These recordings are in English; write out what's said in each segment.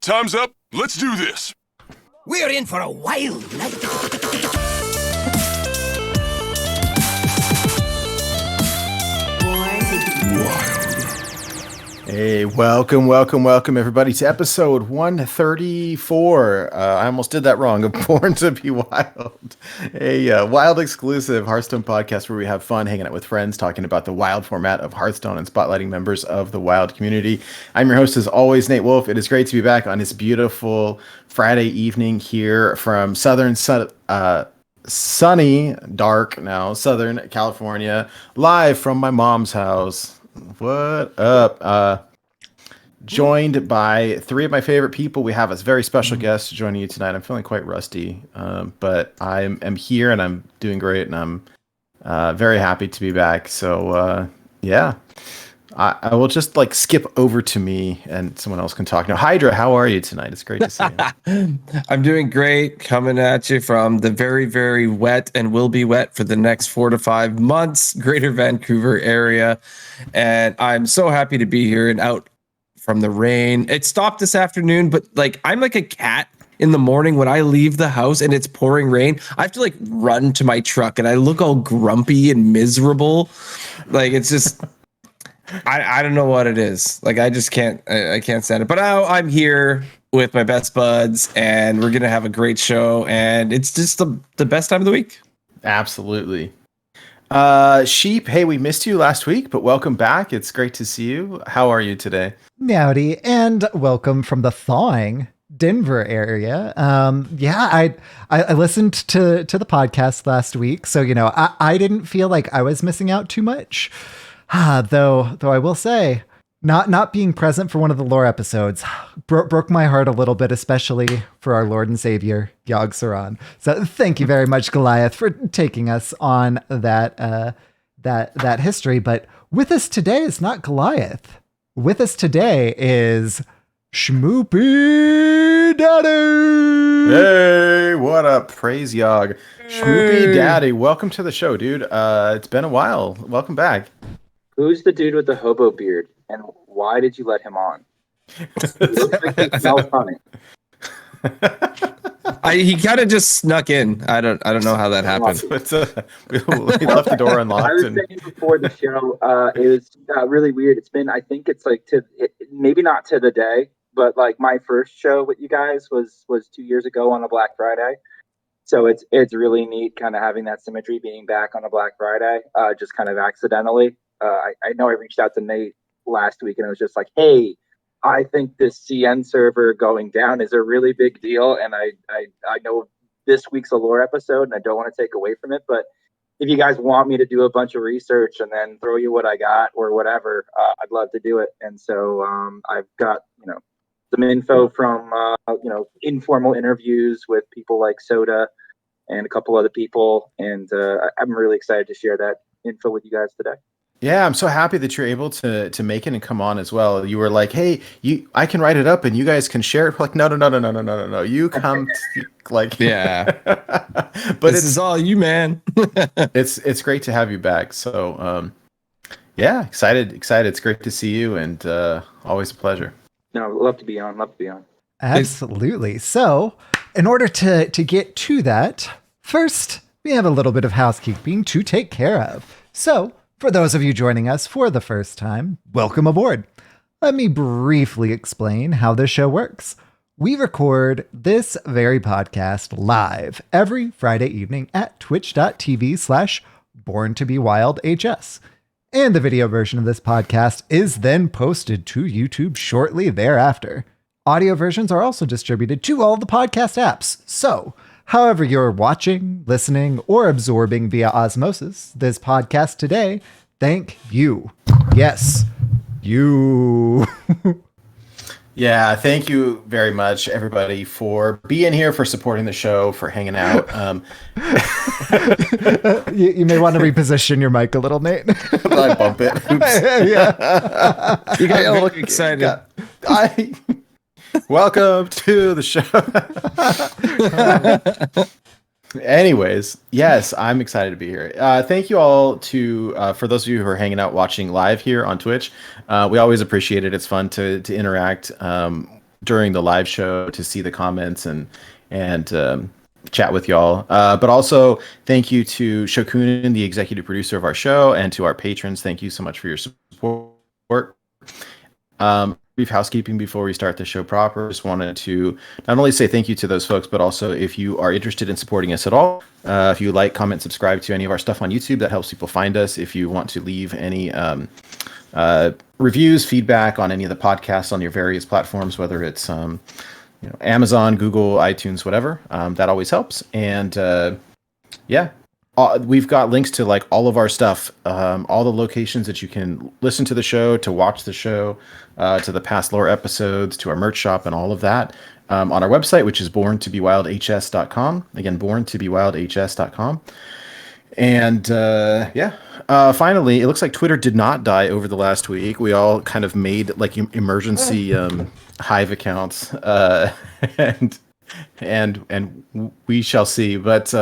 Time's up. Let's do this. We're in for a wild night. Hey, welcome everybody to episode 134. I almost did that wrong. Of Born to Be Wild, a Wild exclusive Hearthstone podcast where we have fun hanging out with friends, talking about the Wild format of Hearthstone and spotlighting members of the Wild community. I'm your host as always, Nate Wolf. It is great to be back on this beautiful Friday evening here from sunny, dark now, Southern California, live from my mom's house. What up? Joined by three of my favorite people. We have a very special guest joining you tonight. I'm feeling quite rusty, but I am here and I'm doing great, and I'm very happy to be back. So yeah, I will just skip over to me and someone else can talk now. Hydra, how are you tonight? It's great to see you. I'm doing great, coming at you from the very, very wet and will be wet for the next 4 to 5 months, Greater Vancouver area. And I'm so happy to be here and out from the rain. It stopped this afternoon, but I'm like a cat in the morning when I leave the house and it's pouring rain. I have to run to my truck and I look all grumpy and miserable. It's just... I don't know what it is. I just can't stand it. But I'm here with my best buds, and we're gonna have a great show, and it's just the best time of the week. Absolutely. Sheep, hey, we missed you last week, but welcome back. It's great to see you. How are you today? Howdy, and welcome from the thawing Denver area. I listened to the podcast last week, so I didn't feel like I was missing out too much. Though I will say, not being present for one of the lore episodes broke my heart a little bit, especially for our Lord and Savior, Yogg Saron. So thank you very much, Goliath, for taking us on that history. But with us today is not Goliath. With us today is SchmoopieDaddy. Hey, what up? Praise Yogg. SchmoopieDaddy, welcome to the show, dude. It's been a while. Welcome back. Who's the dude with the hobo beard, and why did you let him on? He looks like he smells funny. He kind of just snuck in. I don't know how that happened. We left the door unlocked. I was saying before the show, it was really weird. It's been, I think it's maybe not to the day, but my first show with you guys was 2 years ago on a Black Friday. So it's really neat kind of having that symmetry, being back on a Black Friday, just kind of accidentally. I know I reached out to Nate last week and it was just like, hey, I think this CN server going down is a really big deal. And I know this week's a lore episode and I don't want to take away from it. But if you guys want me to do a bunch of research and then throw you what I got or whatever, I'd love to do it. And so I've got, some info from, informal interviews with people like Soda and a couple other people. And I'm really excited to share that info with you guys today. Yeah, I'm so happy that you're able to make it and come on as well. You were like, "Hey, I can write it up and you guys can share it." We're like, no. You come, yeah. But this is all you, man. it's great to have you back. So, yeah, excited. It's great to see you, and always a pleasure. No, love to be on. Absolutely. So, in order to get to that, first we have a little bit of housekeeping to take care of. So, for those of you joining us for the first time, welcome aboard. Let me briefly explain how this show works. We record this very podcast live every Friday evening at twitch.tv/borntobewildhs. And the video version of this podcast is then posted to YouTube shortly thereafter. Audio versions are also distributed to all the podcast apps. So, however you're watching, listening, or absorbing via osmosis this podcast today, thank you. Yes, you. Yeah, thank you very much, everybody, for being here, for supporting the show, for hanging out. You may want to reposition your mic a little, Nate. I bump it. Oops. Yeah. You got to look excited. Welcome to the show. Anyways, yes, I'm excited to be here. Thank you all for those of you who are hanging out watching live here on Twitch. We always appreciate it. It's fun to interact. during the live show to see the comments and chat with y'all. But also thank you to Shokunin, the executive producer of our show, and to our patrons. Thank you so much for your support. Brief housekeeping before we start the show proper. Just wanted to not only say thank you to those folks, but also if you are interested in supporting us at all, if you like, comment, subscribe to any of our stuff on YouTube, that helps people find us. If you want to leave any reviews, feedback on any of the podcasts on your various platforms, whether it's Amazon, Google, iTunes, whatever, that always helps. And we've got links to like all of our stuff, all the locations that you can listen to the show, to watch the show, to the past lore episodes, to our merch shop, and all of that on our website, which is borntobewildhs.com. Again, borntobewildhs.com. And finally, it looks like Twitter did not die over the last week. We all kind of made like emergency Hive accounts, and we shall see. But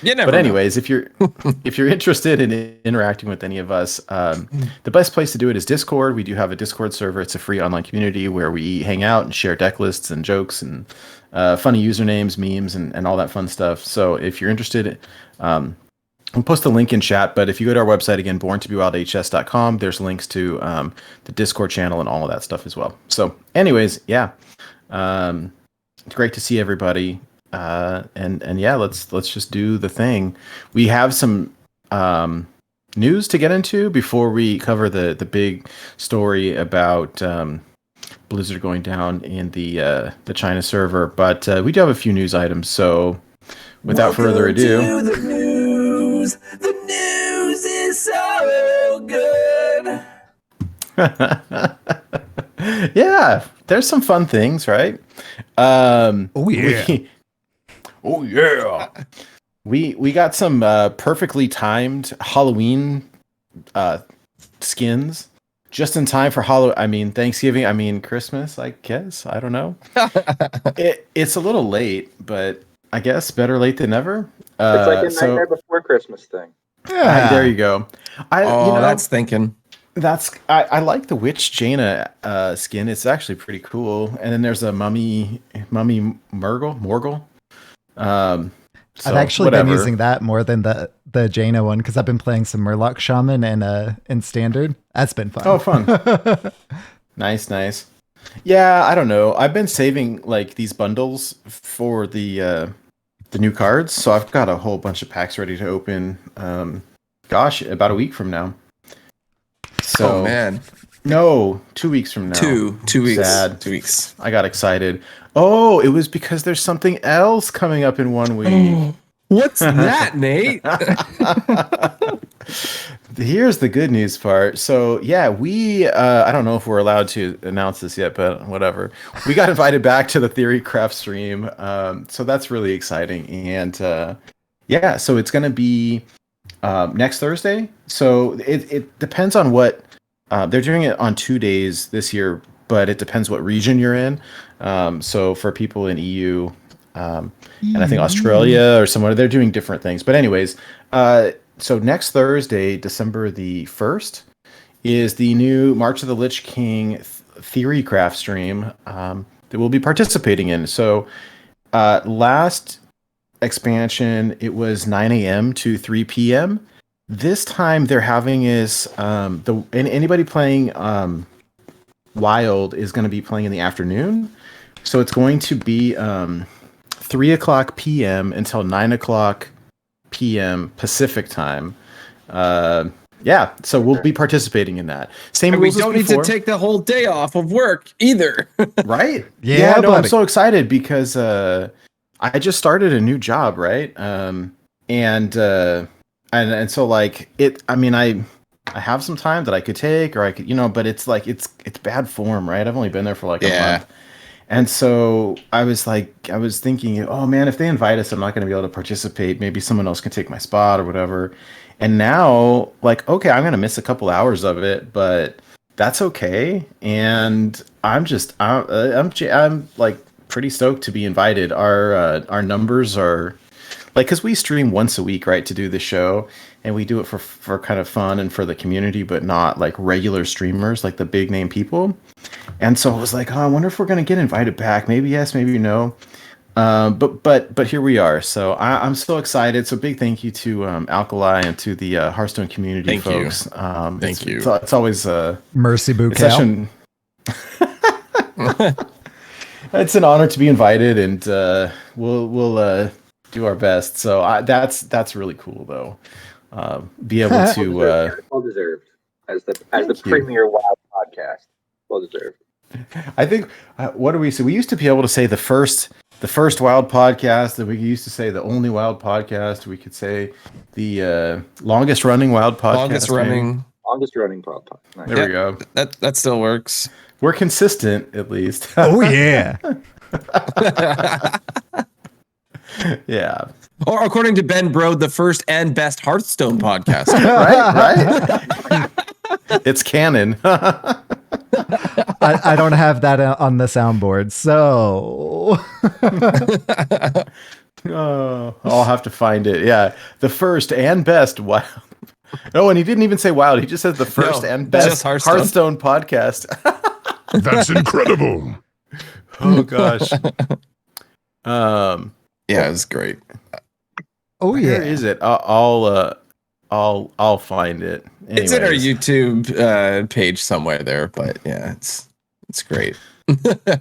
anyways, if you're interested in interacting with any of us, the best place to do it is Discord. We do have a Discord server. It's a free online community where we hang out and share deck lists and jokes and funny usernames, memes, and all that fun stuff. So if you're interested, we'll post the link in chat, but if you go to our website again, borntobewildhs.com, there's links to the Discord channel and all of that stuff as well. So anyways, it's great to see everybody. Let's just do the thing. We have some news to get into before we cover the big story about Blizzard going down in the China server, but we do have a few news items. So without further ado, The news is so good. yeah, there's some fun things, right? We got some perfectly timed Halloween skins just in time for Thanksgiving, Christmas, I guess. I don't know. It's a little late, but I guess better late than never. It's like a Nightmare Before Christmas thing. Yeah, there you go. That's thinking. I like the Witch Jaina skin. It's actually pretty cool. And then there's a Mummy Morgul. I've actually been using that more than the Jaina one because I've been playing some Murloc Shaman in Standard. That's been fun. Oh, fun. Nice. Yeah, I don't know. I've been saving like these bundles for the new cards, so I've got a whole bunch of packs ready to open. About a week from now. So, oh man, no, 2 weeks from now. Two weeks. Sad. 2 weeks. I got excited. Oh, it was because there's something else coming up in 1 week. What's that, Nate? Here's the good news part. So yeah, we I don't know if we're allowed to announce this yet, but whatever. We got invited back to the Theorycraft stream. So that's really exciting. And so it's gonna be next Thursday. So it depends on what they're doing it on 2 days this year, but it depends what region you're in. So for people in EU, and I think Australia or somewhere, they're doing different things. But anyways, so next Thursday, December the 1st, is the new March of the Lich King Theorycraft stream that we'll be participating in. So last expansion, it was 9 a.m. to 3 p.m. This time they're having anybody playing Wild is going to be playing in the afternoon. So it's going to be 3 o'clock p.m. until 9 o'clock p.m. Pacific time. So we'll be participating in that. Same and rules we don't as before. need to take the whole day off of work either. Right? Yeah, no, I'm so excited because I just started a new job, right? And so like it. I mean, I have some time that I could take, or I could, but it's like it's bad form, right? I've only been there for like a month. And so I was thinking, oh man, if they invite us, I'm not going to be able to participate. Maybe someone else can take my spot or whatever. And now, like, okay, I'm going to miss a couple hours of it, but that's okay. And I'm like pretty stoked to be invited. Our numbers are like, because we stream once a week, right, to do the show, and we do it for kind of fun and for the community, but not like regular streamers, like the big name people. And so I was like, oh, I wonder if we're gonna get invited back. Maybe yes, maybe no. But here we are. So I'm so excited. So big thank you to Alkali and to the Hearthstone community folks. Thank you. It's always Mercy it's such Bouquet. it's an honor to be invited, and we'll do our best. So that's really cool, though. Be able to well deserved as the premier WoW podcast. Well deserved. I think what do we say? We used to be able to say the first Wild podcast, and we used to say the only Wild podcast. We could say the longest running Wild podcast. Longest running podcast. Nice. There we go. That still works. We're consistent, at least. Oh yeah. Yeah. Or according to Ben Brode, the first and best Hearthstone podcast. Right. It's canon. I don't have that on the soundboard, so Oh, I'll have to find it. Yeah, the first and best Wild. Oh, and he didn't even say Wild. He just said the first and best Hearthstone podcast. That's incredible. Oh gosh. Yeah, it's great. oh yeah. Where is it? I'll find it. It's in our Anyways. YouTube page somewhere there, but yeah, it's great.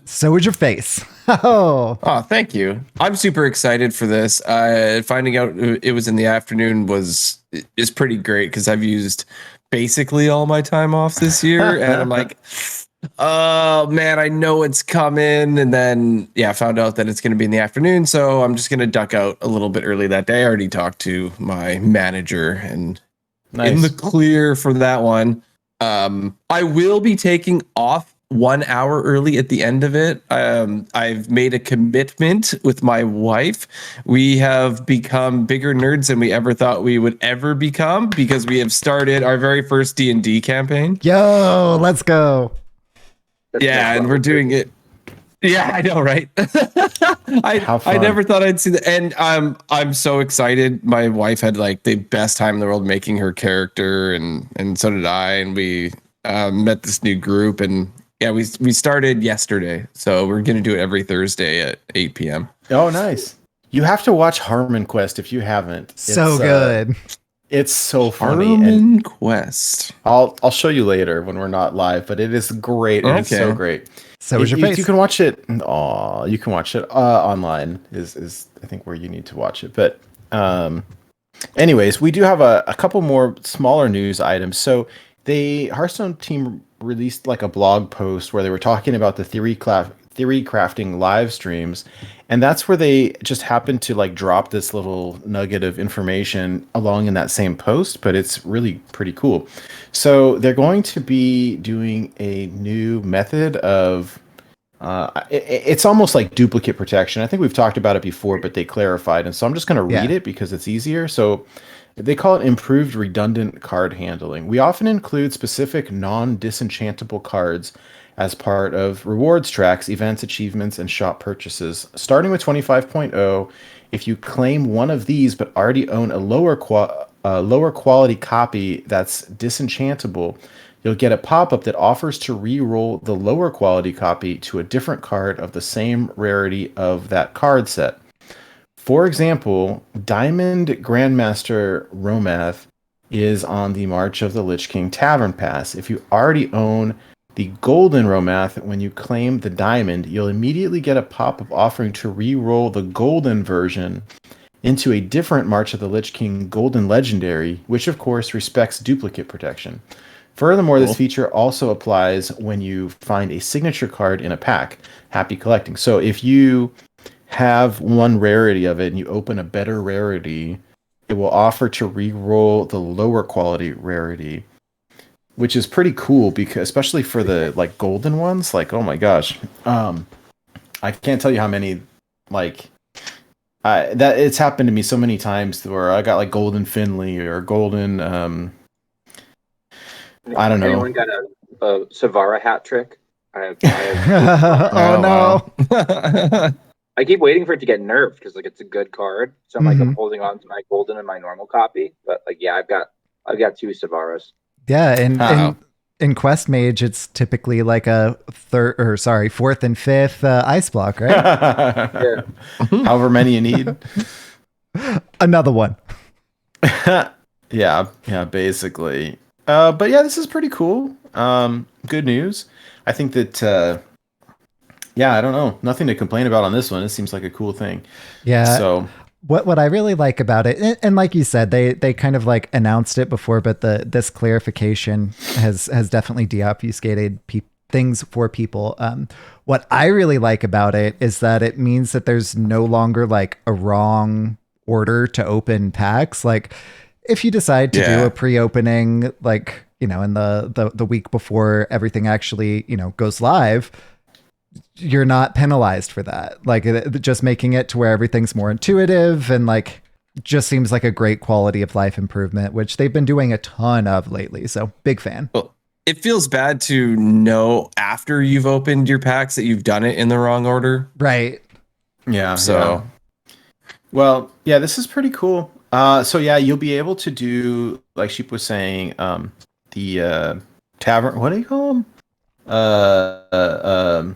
So is your face. Oh, Oh, thank you. I'm super excited for this. Finding out it was in the afternoon is pretty great because I've used basically all my time off this year, and I'm like, oh man, I know it's coming. And then I found out that it's going to be in the afternoon, so I'm just going to duck out a little bit early that day. I already talked to my manager and in the clear for that one. I will be taking off 1 hour early at the end of it. I've made a commitment with my wife. We have become bigger nerds than we ever thought we would ever become because we have started our very first D&D campaign. yo, let's go. And we're doing it. Yeah, I know, right? How fun. I never thought I'd see that, and I'm so excited. My wife had like the best time in the world making her character, and so did I. And we met this new group, and we started yesterday, so we're gonna do it every Thursday at 8 p.m. Oh, nice. You have to watch Harmon Quest if you haven't. So good. It's so funny. Harmon Quest. I'll show you later when we're not live, but it is great. And It's so great. So is your face. You can watch it. Oh, you can watch it online. Is I think where you need to watch it. But anyways, we do have a couple more smaller news items. So the Hearthstone team released like a blog post where they were talking about the theory crafting live streams, and that's where they just happened to like drop this little nugget of information along in that same post, but it's really pretty cool. So they're going to be doing a new method of it's almost like duplicate protection. I think we've talked about it before, but they clarified, and so I'm just going to read it because it's easier. So they call it improved redundant card handling. We often include specific non-disenchantable cards as part of rewards tracks, events, achievements, and shop purchases. Starting with 25.0, if you claim one of these but already own a lower quality copy that's disenchantable, you'll get a pop-up that offers to re-roll the lower quality copy to a different card of the same rarity of that card set. For example, Diamond Grandmaster Romath is on the March of the Lich King Tavern Pass. If you already own the Golden Romath, when you claim the Diamond, you'll immediately get a pop-up offering to re-roll the Golden version into a different March of the Lich King Golden Legendary, which of course respects duplicate protection. Furthermore, this feature also applies when you find a signature card in a pack. Happy collecting. So if you have one rarity of it and you open a better rarity, it will offer to re-roll the lower quality rarity, which is pretty cool because especially for the like golden ones, like oh my gosh, I can't tell you how many like that it's happened to me so many times where I got like golden Finley or golden I don't know. Anyone got a Savara hat trick? I have oh no. I keep waiting for it to get nerfed because like it's a good card. So I'm like I'm holding on to my golden and my normal copy. But like yeah, I've got 2 Savaras. Yeah, and Oh. in Quest Mage, it's typically like a fourth and fifth ice block, right? Yeah. However many you need. Another one. yeah, basically. But yeah, this is pretty cool. Good news. I think that I don't know. Nothing to complain about on this one. It seems like a cool thing. Yeah. So what I really like about it, and like you said, they kind of like announced it before, but this clarification has definitely deobfuscated things for people. What I really like about it is that it means that there's no longer like a wrong order to open packs. Like if you decide to do a pre-opening, like, you know, in the week before everything actually, you know, goes live, you're not penalized for that. Like just making it to where everything's more intuitive and like just seems like a great quality of life improvement, which they've been doing a ton of lately. So big fan. Well, it feels bad to know after you've opened your packs that you've done it in the wrong order. Right. yeah. So Well, yeah, this is pretty cool. So yeah, you'll be able to do, like Sheep was saying, the tavern. What do you call them?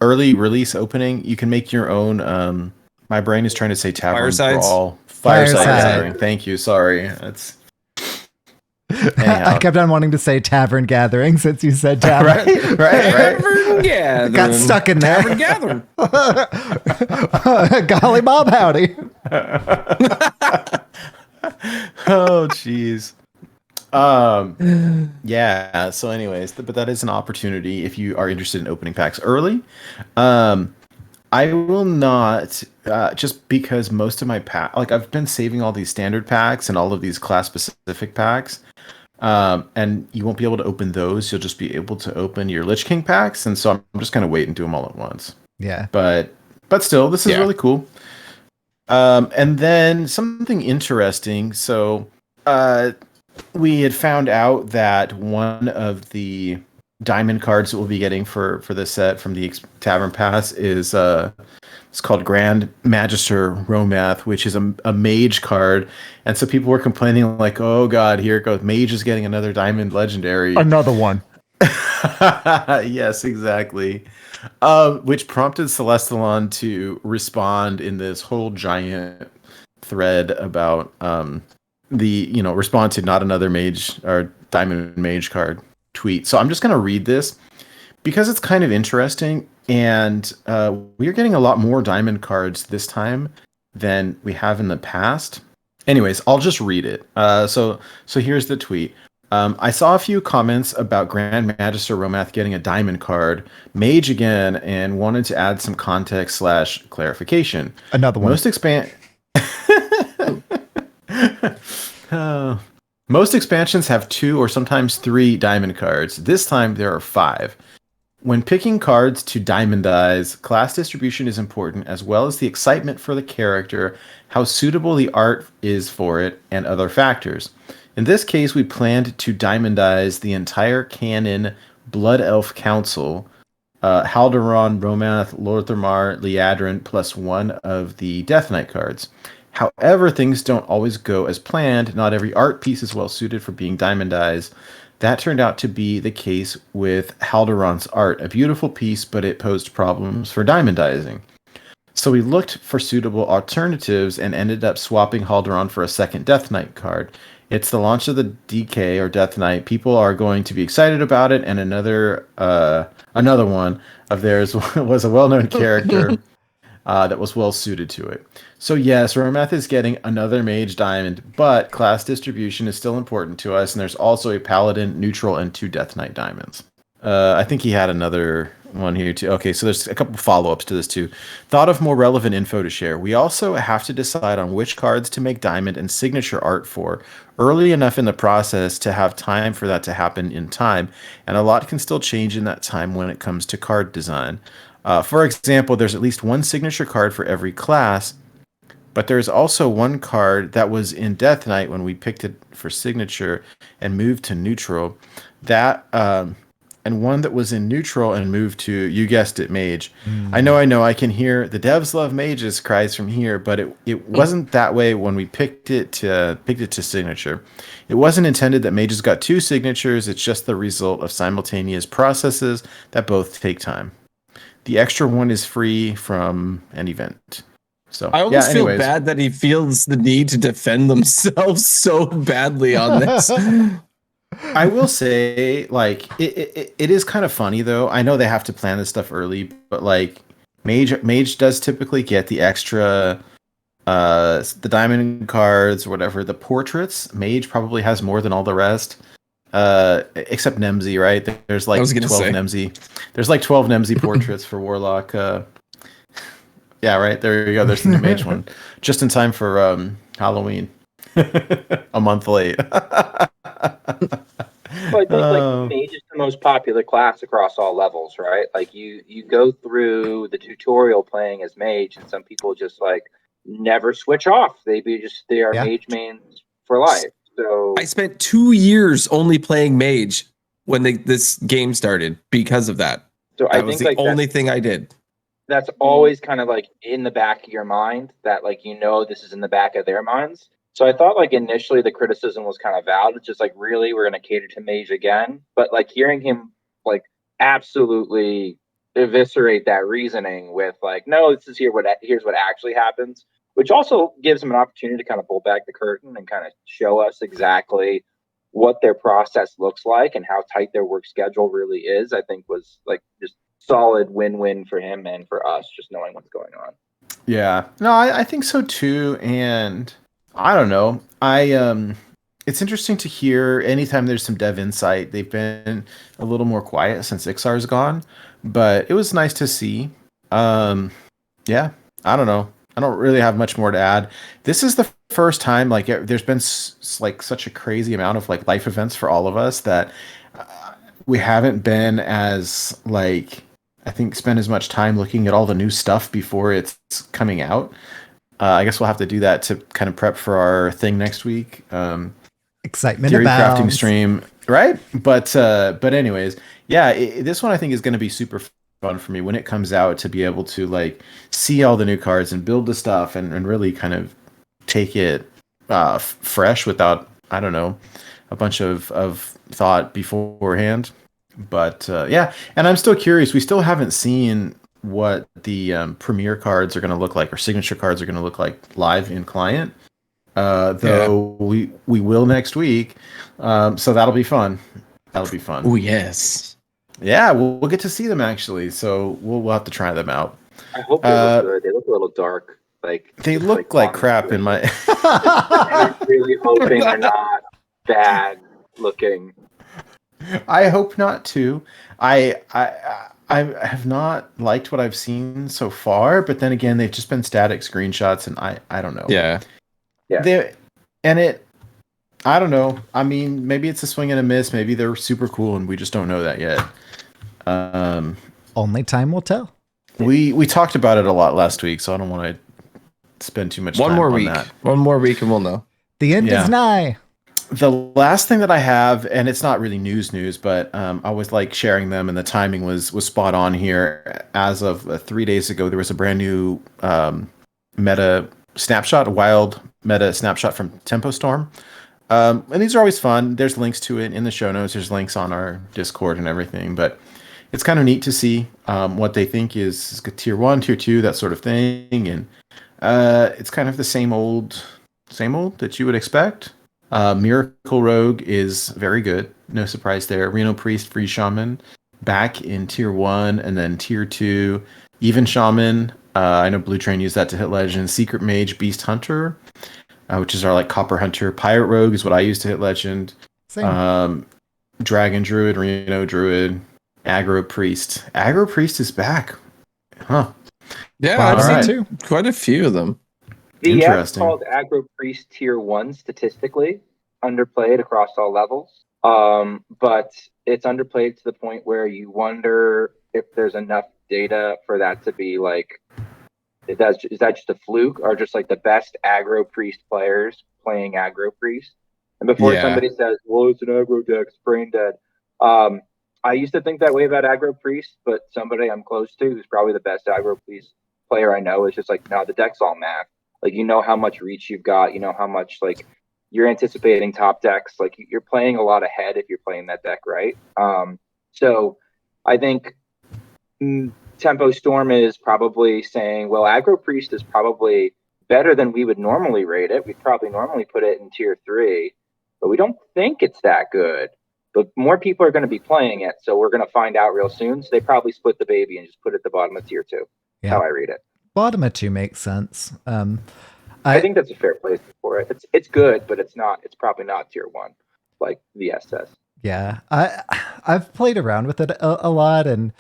Early release opening. You can make your own. My brain is trying to say tavern Firesides? brawl. Fireside. Gathering. Thank you. Sorry. That's. I kept on wanting to say tavern gathering since you said tavern. right. Tavern Gathering. Got stuck in there. Tavern Gathering. Golly Bob howdy. Oh, jeez. Yeah. So, anyways, but that is an opportunity if you are interested in opening packs early. I will not, just because most of my pack, like I've been saving all these standard packs and all of these class specific packs. And you won't be able to open those. You'll just be able to open your Lich King packs. And so I'm just going to wait and do them all at once. Yeah. But still, this is really cool. And then something interesting. So, we had found out that one of the diamond cards that we'll be getting for this set from the Tavern Pass is it's called Grand Magister Romath, which is a mage card. And so people were complaining like, oh god, here it goes, mage is getting another diamond legendary. Another one. Yes, exactly. Which prompted Celestalon to respond in this whole giant thread about respond to not another mage or diamond mage card tweet. So I'm just going to read this because it's kind of interesting, and we're getting a lot more diamond cards this time than we have in the past. Anyways, I'll just read it. So here's the tweet. I saw a few comments about Grand Magister Romath getting a diamond card, mage again, and wanted to add some context / clarification. Another one. Most expansions have 2 or sometimes 3 diamond cards. This time there are 5. When picking cards to diamondize, class distribution is important, as well as the excitement for the character, how suitable the art is for it, and other factors. In this case, we planned to diamondize the entire canon Blood Elf Council, Haldoran, Romath, Lorthamar, Liadrin, plus 1 of the Death Knight cards. However, things don't always go as planned. Not every art piece is well suited for being diamondized. That turned out to be the case with Haldoran's art. A beautiful piece, but it posed problems for diamondizing. So we looked for suitable alternatives and ended up swapping Haldoran for a second Death Knight card. It's the launch of the DK or Death Knight. People are going to be excited about it, and another one of theirs was a well-known character that was well suited to it. So yes, Romath is getting another Mage Diamond, but class distribution is still important to us, and there's also a Paladin, Neutral, and 2 Death Knight Diamonds. I think he had another one here too. Okay, so there's a couple follow-ups to this too. Thought of more relevant info to share. We also have to decide on which cards to make diamond and signature art for early enough in the process to have time for that to happen in time, and a lot can still change in that time when it comes to card design. For example, there's at least 1 signature card for every class, but there's also 1 card that was in Death Knight when we picked it for signature and moved to neutral. That and and one that was in neutral and moved to, you guessed it, mage. I know. I can hear the devs love mages cries from here, but it wasn't that way when we picked it to signature. It wasn't intended that mages got 2 signatures. It's just the result of simultaneous processes that both take time. The extra one is free from an event. So I almost feel bad that he feels the need to defend themselves so badly on this. I will say, like, it is kind of funny though. I know they have to plan this stuff early, but like, mage does typically get the extra, the diamond cards or whatever. The portraits, mage probably has more than all the rest, except Nemsy, right? There's like 12 Nemsy. There's like 12 Nemsy portraits for warlock. Yeah, right. There you go. There's the new mage one, just in time for Halloween. A month late. Well, I think like mage is the most popular class across all levels, right? Like you go through the tutorial playing as mage, and some people just like never switch off. They are mage mains for life. So I spent 2 years only playing mage when this game started because of that. So that was the only thing I did. That's always kind of like in the back of your mind, that like this is in the back of their minds. So I thought like initially the criticism was kind of valid. It's just like, really, we're going to cater to mage again. But like hearing him like absolutely eviscerate that reasoning with like, no, here's what actually happens, which also gives him an opportunity to kind of pull back the curtain and kind of show us exactly what their process looks like and how tight their work schedule really is, I think was like just solid win-win for him and for us, just knowing what's going on. Yeah, no, I think so too. And I don't know. It's interesting to hear anytime there's some dev insight. They've been a little more quiet since Ixar's gone, but it was nice to see. Yeah, I don't know. I don't really have much more to add. This is the first time like there's been like such a crazy amount of like life events for all of us that we haven't been as like, I think, spend as much time looking at all the new stuff before it's coming out. I guess we'll have to do that to kind of prep for our thing next week. Excitement Theory about crafting stream, right? But anyways, yeah, this one I think is going to be super fun for me when it comes out, to be able to like see all the new cards and build the stuff and really kind of take it fresh without, I don't know, a bunch of thought beforehand. But yeah, and I'm still curious. We still haven't seen what the premier cards are going to look like, or signature cards are going to look like live in client. Though we will next week, so that'll be fun. That'll be fun. Oh yes, yeah, we'll get to see them actually. So we'll have to try them out. I hope they look good. They look a little dark. Like they look like crap in my. I'm really hoping they're not bad looking. I hope not too. I have not liked what I've seen so far, but then again, they've just been static screenshots, and I don't know. Yeah. I don't know. I mean, maybe it's a swing and a miss. Maybe they're super cool, and we just don't know that yet. Only time will tell. We talked about it a lot last week, so I don't want to spend too much time on that. One more week, and we'll know. The end is nigh. The last thing that I have, and it's not really news, but I always like sharing them, and the timing was spot on here. As of 3 days ago, there was a brand new meta snapshot, a wild meta snapshot from Tempo Storm. And these are always fun. There's links to it in the show notes. There's links on our Discord and everything. But it's kind of neat to see what they think is tier 1, tier 2, that sort of thing. And it's kind of the same old that you would expect. Miracle Rogue is very good. No surprise there. Reno Priest, Free Shaman, back in tier 1, and then tier 2, Even Shaman. I know Blue Train used that to hit Legend. Secret Mage, Beast Hunter, which is our like Copper Hunter. Pirate Rogue is what I used to hit Legend. Same. Dragon Druid, Reno Druid, Aggro Priest. Aggro Priest is back. Huh. Yeah, Wow, I've seen quite a few of them. VS called Aggro Priest tier 1 statistically, underplayed across all levels. But it's underplayed to the point where you wonder if there's enough data for that to be like, is that just a fluke, or just like the best Aggro Priest players playing Aggro Priest? And before somebody says, well, it's an aggro deck, it's brain dead. I used to think that way about Aggro Priest, but somebody I'm close to who's probably the best Aggro Priest player I know is just like, no, the deck's all math. Like, you know how much reach you've got, you know how much like you're anticipating top decks. Like, you're playing a lot ahead if you're playing that deck right. So I think Tempo Storm is probably saying, well, Aggro Priest is probably better than we would normally rate it. We'd probably normally put it in tier 3, but we don't think it's that good. But more people are going to be playing it, so we're going to find out real soon. So they probably split the baby and just put it at the bottom of tier 2. Yeah. That's how I read it. Bottom of 2 makes sense. I think that's a fair place for it. It's good, but it's probably not tier 1 like VSS. Yeah, I've played around with it a lot, and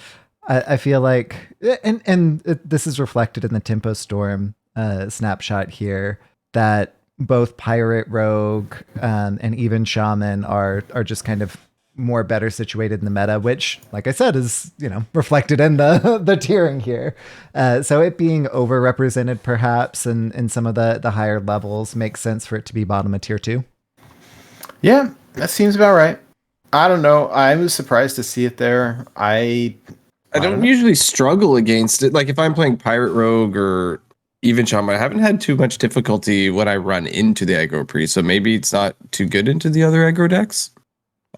I feel like, and this is reflected in the Tempo Storm snapshot here, that both Pirate, Rogue, and even Shaman are just kind of more better situated in the meta, which, like I said, is, you know, reflected in the tiering here. So it being overrepresented perhaps in some of the higher levels makes sense for it to be bottom of tier 2. Yeah, that seems about right. I don't know. I was surprised to see it there. I don't usually struggle against it. Like if I'm playing Pirate, Rogue, or even Shaman, I haven't had too much difficulty when I run into the aggro priest, so maybe it's not too good into the other aggro decks.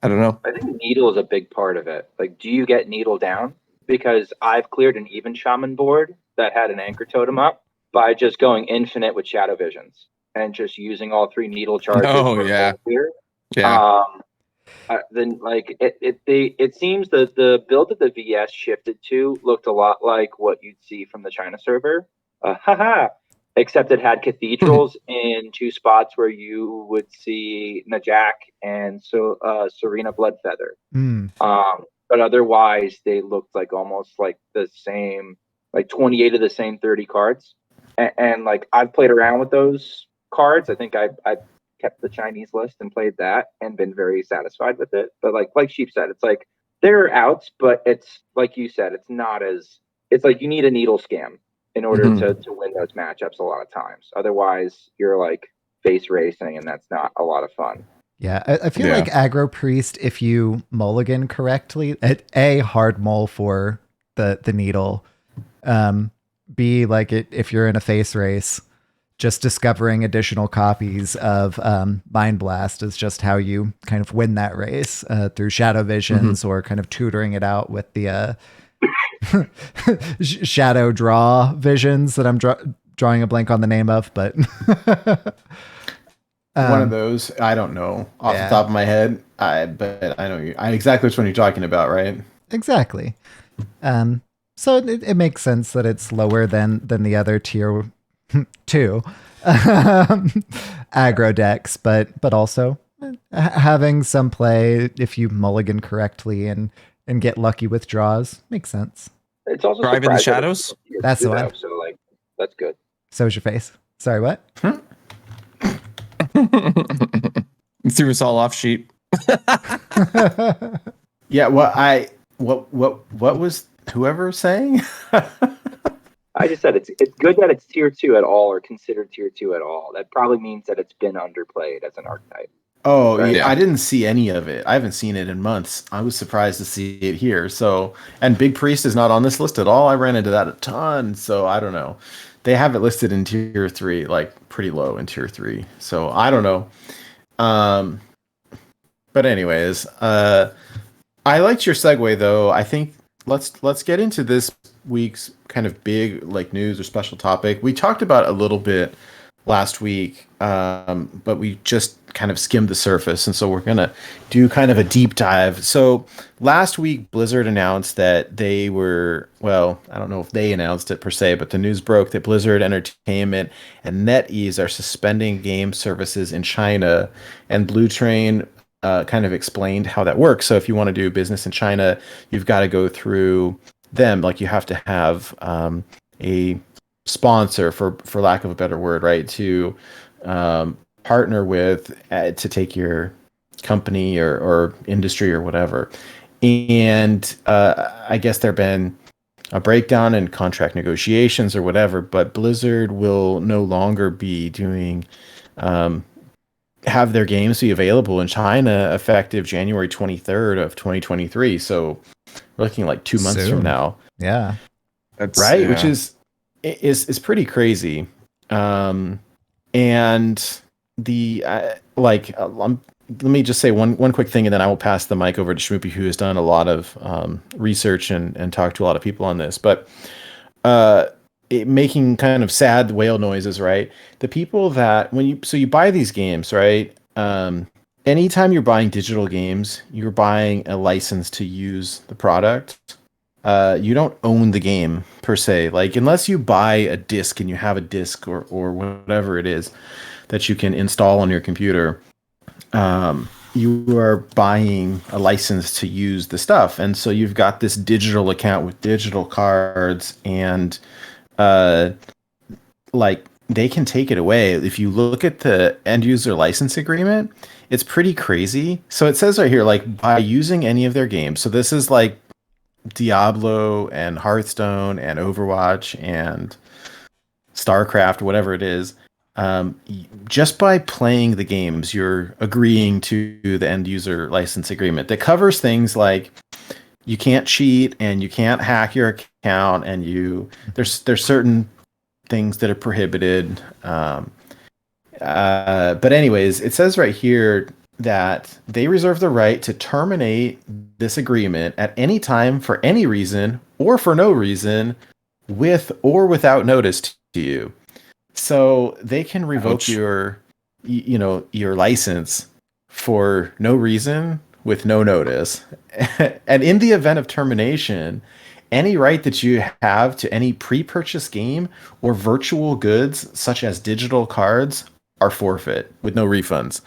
I don't know. I think Needle is a big part of it. Like, do you get Needle down? Because I've cleared an even Shaman board that had an Anchor Totem up by just going infinite with Shadow Visions and just using all 3 Needle charges. Oh, yeah. Clear. Yeah. Then like it seems that the build that the VS shifted to looked a lot like what you'd see from the China server. Except it had cathedrals in 2 spots where you would see Najak and Serena Bloodfeather. But otherwise they looked like almost like the same, like 28 of the same 30 cards. And like I've played around with those cards. I think I've kept the Chinese list and played that and been very satisfied with it. But like Sheep said, it's like there are outs, but it's like you said, it's like you need a needle scam in order to win those matchups a lot of times. Otherwise, you're like face racing, and that's not a lot of fun. Yeah, I feel like Aggro Priest, if you mulligan correctly, A, hard mull for the needle. B, like if you're in a face race, just discovering additional copies of Mind Blast is just how you kind of win that race through Shadow Visions or kind of tutoring it out with the shadow draw visions that I'm drawing a blank on the name of, but one of those, I don't know off the top of my head. But I know exactly which one you're talking about, right? Exactly. So it makes sense that it's lower than the other tier 2 aggro decks, but also having some play if you mulligan correctly and get lucky with draws makes sense. It's also Drive in the Shadows. That's the one. So like that's good. So is your face. Sorry, what? Threw us all off, Sheep. Yeah. What was whoever saying? I just said it's good that it's tier 2 at all or considered tier 2 at all. That probably means that it's been underplayed as an archetype. Oh, Right. yeah. I didn't see any of it. I haven't seen it in months. I was surprised to see it here. So, and Big Priest is not on this list at all. I ran into that a ton. So I don't know. They have it listed in tier 3, like pretty low in tier 3. So I don't know. But anyways, I liked your segue though. I think let's get into this week's kind of big like news or special topic. We talked about it a little bit last week, but we just kind of skimmed the surface, and so we're gonna do kind of a deep dive. So last week Blizzard announced that they were, well, I don't know if they announced it per se, but the news broke that Blizzard Entertainment and NetEase are suspending game services in China, and Blue Train kind of explained how that works. So if you want to do business in China, you've got to go through them. Like you have to have a sponsor, for lack of a better word, right, to partner with to take your company or industry or whatever. And I guess there have been a breakdown in contract negotiations or whatever, but Blizzard will no longer be doing have their games be available in China effective January 23rd of 2023. So we're looking like 2 months Soon. from now. Yeah. That's Right, yeah. which is pretty crazy. And the let me just say one quick thing, and then I will pass the mic over to Schmoopie, who has done a lot of research and talked to a lot of people on this. But making kind of sad whale noises, right? The people that you buy these games, right? Anytime you're buying digital games, you're buying a license to use the product. You don't own the game per se. Like, unless you buy a disc and you have a disc or whatever it is that you can install on your computer, you are buying a license to use the stuff. And so you've got this digital account with digital cards, and like, they can take it away. If you look at the end user license agreement, it's pretty crazy. So it says right here, like, by using any of their games. So this is like Diablo and Hearthstone and Overwatch and StarCraft, whatever it is. Just by playing the games, you're agreeing to the end user license agreement that covers things like you can't cheat and you can't hack your account, and there's certain things that are prohibited. But anyways, it says right here that they reserve the right to terminate this agreement at any time for any reason or for no reason, with or without notice to you. So they can revoke your license for no reason with no notice. And in the event of termination, any right that you have to any pre-purchase game or virtual goods, such as digital cards, are forfeit with no refunds.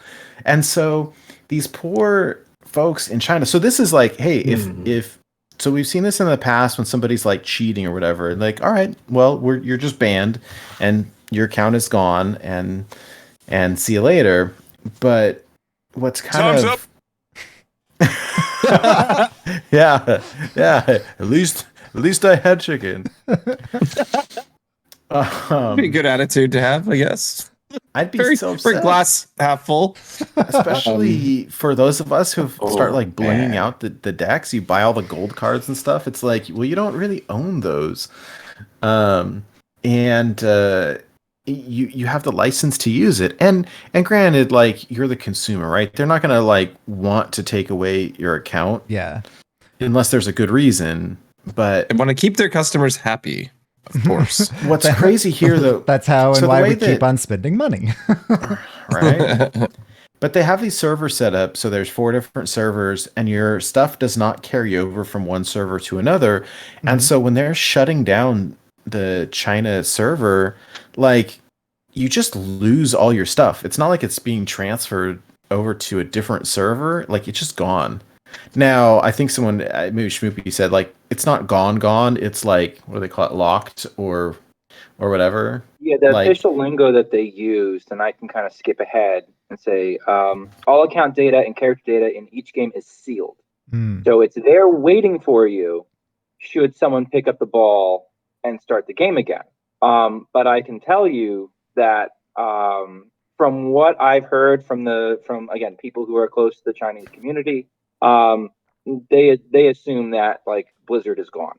And so these poor folks in China. So this is like, hey, if so, we've seen this in the past when somebody's like cheating or whatever. Like, all right, well, you're just banned and your account is gone, and see you later. But what's kind Time's of yeah. At least I had chicken. Pretty good attitude to have, I guess. I'd be Very, so upset. very glass half full. Especially for those of us who start like blinging man. out the decks. You buy all the gold cards and stuff. It's like, well, you don't really own those. You have the license to use it. And granted, like, you're the consumer, right? They're not gonna like want to take away your account. Yeah. Unless there's a good reason. But They want to keep their customers happy, of course. what's crazy here, though, That's how and so the why way we that- keep on spending money. right? But they have these servers set up, so there's 4 different servers, and your stuff does not carry over from one server to another. And so when they're shutting down the China server, like, you just lose all your stuff. It's not like it's being transferred over to a different server. Like, it's just gone. Now, I think someone, maybe Schmoopie, said, like, it's not gone. It's like, what do they call it? Locked or whatever. Yeah, the Like- official lingo that they used, and I can kind of skip ahead and say, all account data and character data in each game is sealed. Hmm. So it's there waiting for you should someone pick up the ball and start the game again. But I can tell you that from what I've heard from again, people who are close to the Chinese community, they assume that like Blizzard is gone.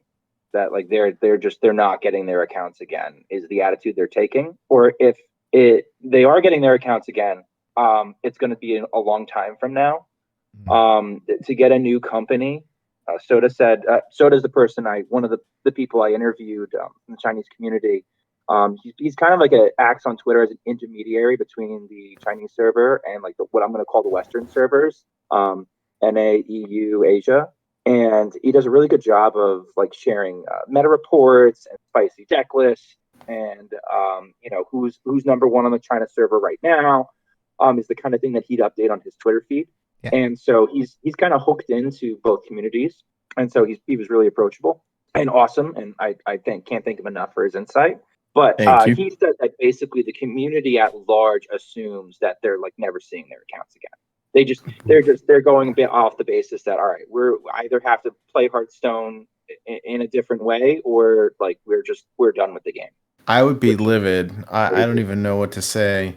That like they're not getting their accounts again is the attitude they're taking. Or if they are getting their accounts again, it's going to be a long time from now. To get a new company, Soda said. Soda's the person one of the people I interviewed in the Chinese community. He's kind of like acts on Twitter as an intermediary between the Chinese server and like what I'm going to call the Western servers, NA, EU, Asia. And he does a really good job of like sharing meta reports and spicy deck lists, and who's number one on the China server right now is the kind of thing that he'd update on his Twitter feed. Yeah. And so he's kind of hooked into both communities, and so he was really approachable and awesome. And I can't think of enough for his insight. But Thank you. he said that basically the community at large assumes that they're like never seeing their accounts again. They're going a bit off the basis that, all right, we're either have to play Hearthstone in a different way, or like we're done with the game. I would be livid. I don't even know what to say.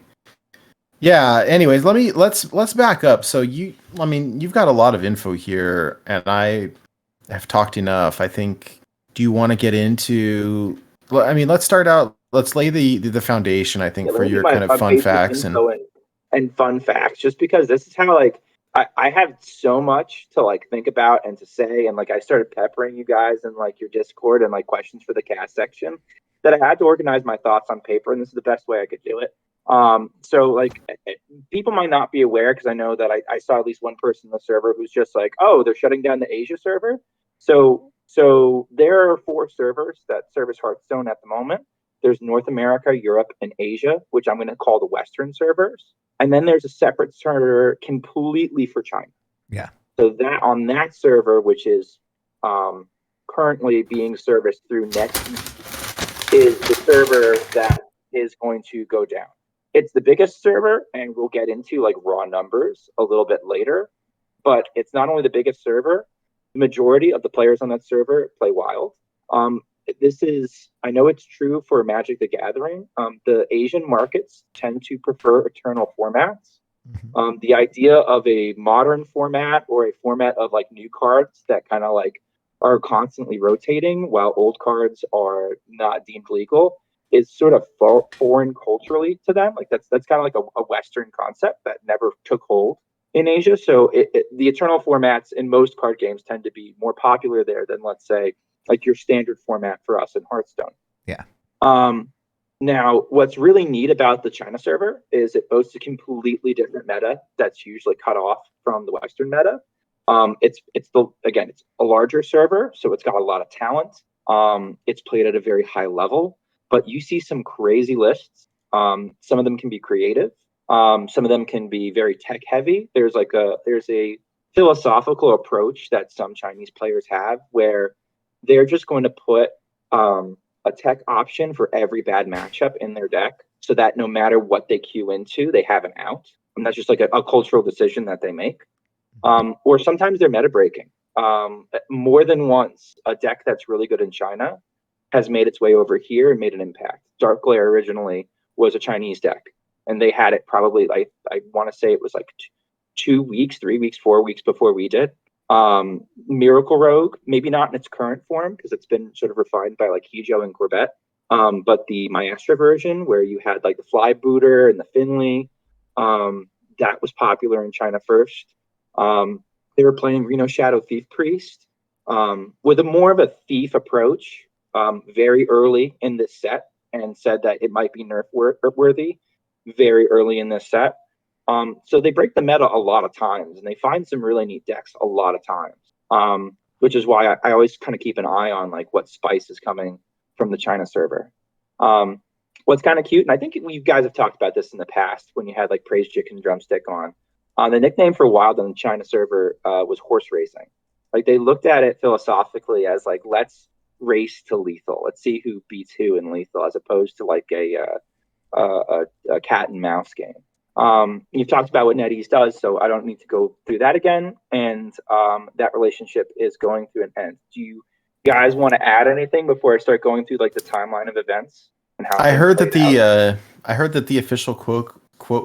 Yeah. Anyways, let's back up. So you've got a lot of info here, and I have talked enough. I think. Do you want to get into? Well, I mean, let's start out. Let's lay the foundation. I think Yeah, let for me do your my kind of fun basic facts info and fun facts, just because this is how like I have so much to like think about and to say, and like I started peppering you guys in like your Discord and like questions for the cast section that I had to organize my thoughts on paper, and this is the best way I could do it. So like people might not be aware because I know that I saw at least one person in the server who's just like, oh, they're shutting down the Asia server. So there are 4 servers that service Hearthstone at the moment. There's North America, Europe, and Asia, which I'm going to call the Western servers. And then there's a separate server completely for China. Yeah. So that on that server, which is currently being serviced through NetEase, is the server that is going to go down. It's the biggest server, and we'll get into like raw numbers a little bit later. But it's not only the biggest server, the majority of the players on that server play Wild. This is, I know it's true for Magic the Gathering. The Asian markets tend to prefer eternal formats. The idea of a modern format or a format of like new cards that kind of like are constantly rotating while old cards are not deemed legal is sort of foreign culturally to them. Like that's kind of like a Western concept that never took hold in Asia. So the eternal formats in most card games tend to be more popular there than, let's say, like your standard format for us in Hearthstone. Yeah. Now, what's really neat about the China server is it boasts a completely different meta that's usually cut off from the Western meta. It's a larger server, so it's got a lot of talent. It's played at a very high level, but you see some crazy lists. Some of them can be creative. Some of them can be very tech heavy. There's a philosophical approach that some Chinese players have where they're just going to put a tech option for every bad matchup in their deck so that no matter what they queue into, they have an out. And that's just like a cultural decision that they make. Or sometimes they're meta breaking. More than once, a deck that's really good in China has made its way over here and made an impact. Dark Glare originally was a Chinese deck, and they had it probably, I want to say it was like 2 weeks, 3 weeks, 4 weeks before we did. Miracle Rogue, maybe not in its current form because it's been sort of refined by like Hijo and Corbett. But the Maestra version where you had like the Fly Booter and the Finley, that was popular in China first. They were playing Reno Shadow Thief Priest with a more of a thief approach very early in this set, and said that it might be nerf worthy very early in this set. So they break the meta a lot of times, and they find some really neat decks a lot of times, which is why I always kind of keep an eye on like what spice is coming from the China server. What's kind of cute, and I think you guys have talked about this in the past when you had like Praise Chicken Drumstick on. The nickname for Wild on the China server was horse racing. Like they looked at it philosophically as like, let's race to lethal. Let's see who beats who in lethal, as opposed to like a cat and mouse game. You've talked about what NetEase does, so I don't need to go through that again. And that relationship is going through an end. Do you guys want to add anything before I start going through like the timeline of events and how I heard that out? I heard that the official quote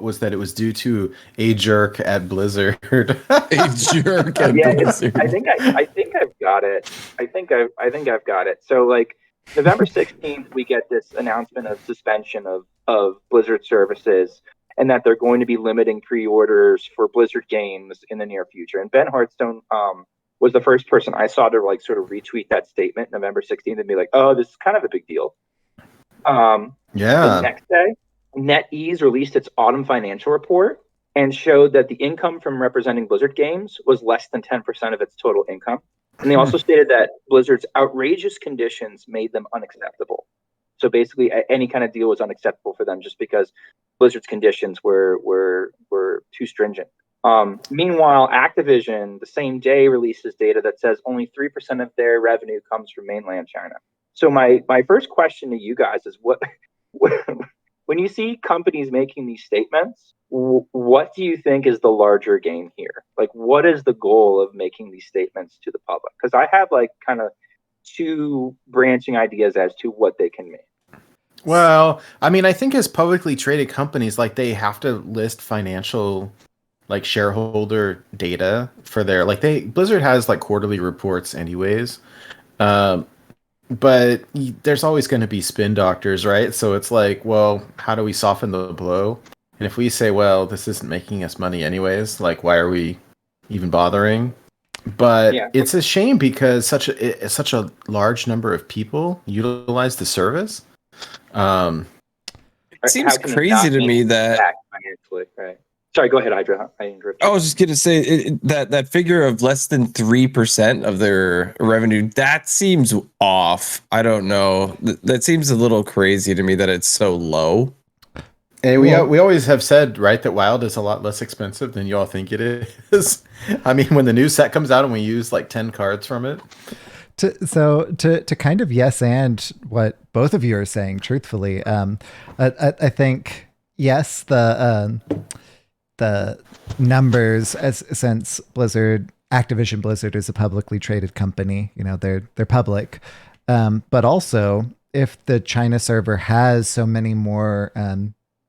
was that it was due to a jerk at Blizzard. A jerk at Blizzard. I think I've got it. I think I've got it. So like November 16th, we get this announcement of suspension of Blizzard services, and that they're going to be limiting pre-orders for Blizzard games in the near future. And Ben Hearthstone was the first person I saw to like sort of retweet that statement November 16th and be like, oh, this is kind of a big deal. Yeah. The next day, NetEase released its autumn financial report and showed that the income from representing Blizzard games was less than 10% of its total income. And they also stated that Blizzard's outrageous conditions made them unacceptable. So basically, any kind of deal was unacceptable for them just because Blizzard's conditions were too stringent. Meanwhile, Activision the same day releases data that says only 3% of their revenue comes from mainland China. So my first question to you guys is what when you see companies making these statements, what do you think is the larger game here? Like, what is the goal of making these statements to the public? Because I have like kind of two branching ideas as to what they can mean. Well, I mean, I think as publicly traded companies, like they have to list financial, like shareholder data for their Blizzard has like quarterly reports anyways. Um, but there's always going to be spin doctors, right? So it's like, well, how do we soften the blow? And if we say, well, this isn't making us money anyways, like why are we even bothering? But Yeah. it's a shame because such a large number of people utilize the service. It seems How can it crazy not to make me an that impact financially, right? Sorry, go ahead, Hydra. I interrupted I you. was just gonna say that figure of less than 3% of their revenue, that seems off. I don't know. That seems a little crazy to me that it's so low. And we always have said, right, that Wild is a lot less expensive than you all think it is. I mean, when the new set comes out and we use like 10 cards from it. To kind of yes and what both of you are saying, truthfully, I think yes, the numbers, since Activision Blizzard is a publicly traded company, they're public, but also if the China server has so many more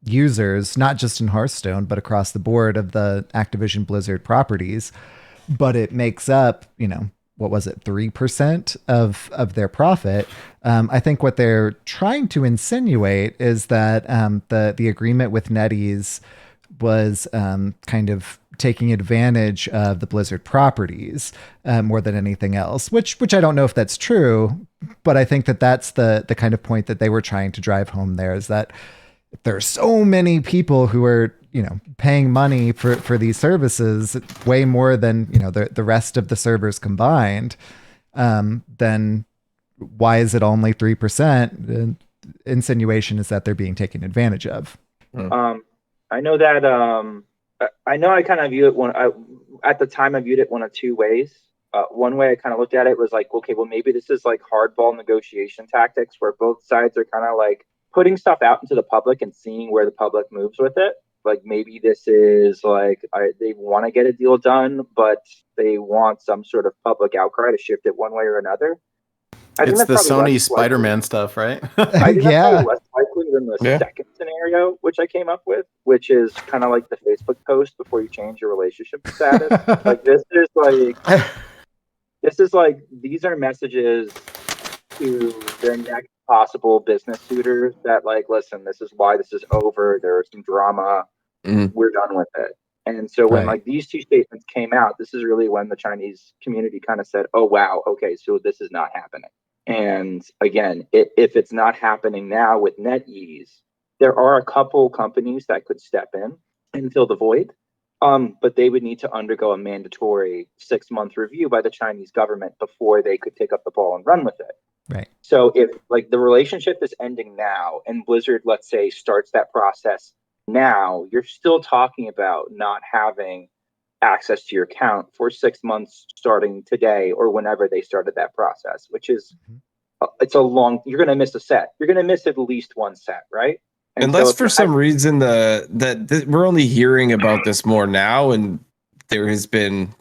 users, not just in Hearthstone, but across the board of the Activision Blizzard properties, but it makes up, what was it, 3% of their profit. I think what they're trying to insinuate is that the agreement with NetEase was kind of taking advantage of the Blizzard properties more than anything else, which I don't know if that's true, but I think that that's the kind of point that they were trying to drive home there, is that there are so many people who are paying money for these services, way more than the rest of the servers combined, then why is it only 3%? The insinuation is that they're being taken advantage of. I know that I kind of view it at the time I viewed it one of two ways. One way I kind of looked at it was like, okay, well maybe this is like hardball negotiation tactics where both sides are kind of like putting stuff out into the public and seeing where the public moves with it. Like maybe this is like they want to get a deal done, but they want some sort of public outcry to shift it one way or another. It's the Sony Spider-Man stuff, right? I think Yeah. that's probably less likely than the second scenario, which I came up with, which is kind of like the Facebook post before you change your relationship status. Like this is like these are messages to their next possible business suitors that like, listen, this is why this is over. There's some drama. We're done with it. And so when like these two statements came out, this is really when the Chinese community kind of said, oh, wow, okay, so this is not happening. And again, if it's not happening now with NetEase, there are a couple companies that could step in and fill the void. But they would need to undergo a mandatory 6-month review by the Chinese government before they could pick up the ball and run with it. Right. So if like the relationship is ending now and Blizzard, let's say, starts that process now, you're still talking about not having access to your account for 6 months starting today or whenever they started that process, which is it's a long, you're going to miss a set. You're going to miss at least one set, right? And unless so for some reason we're only hearing about this more now, and there has been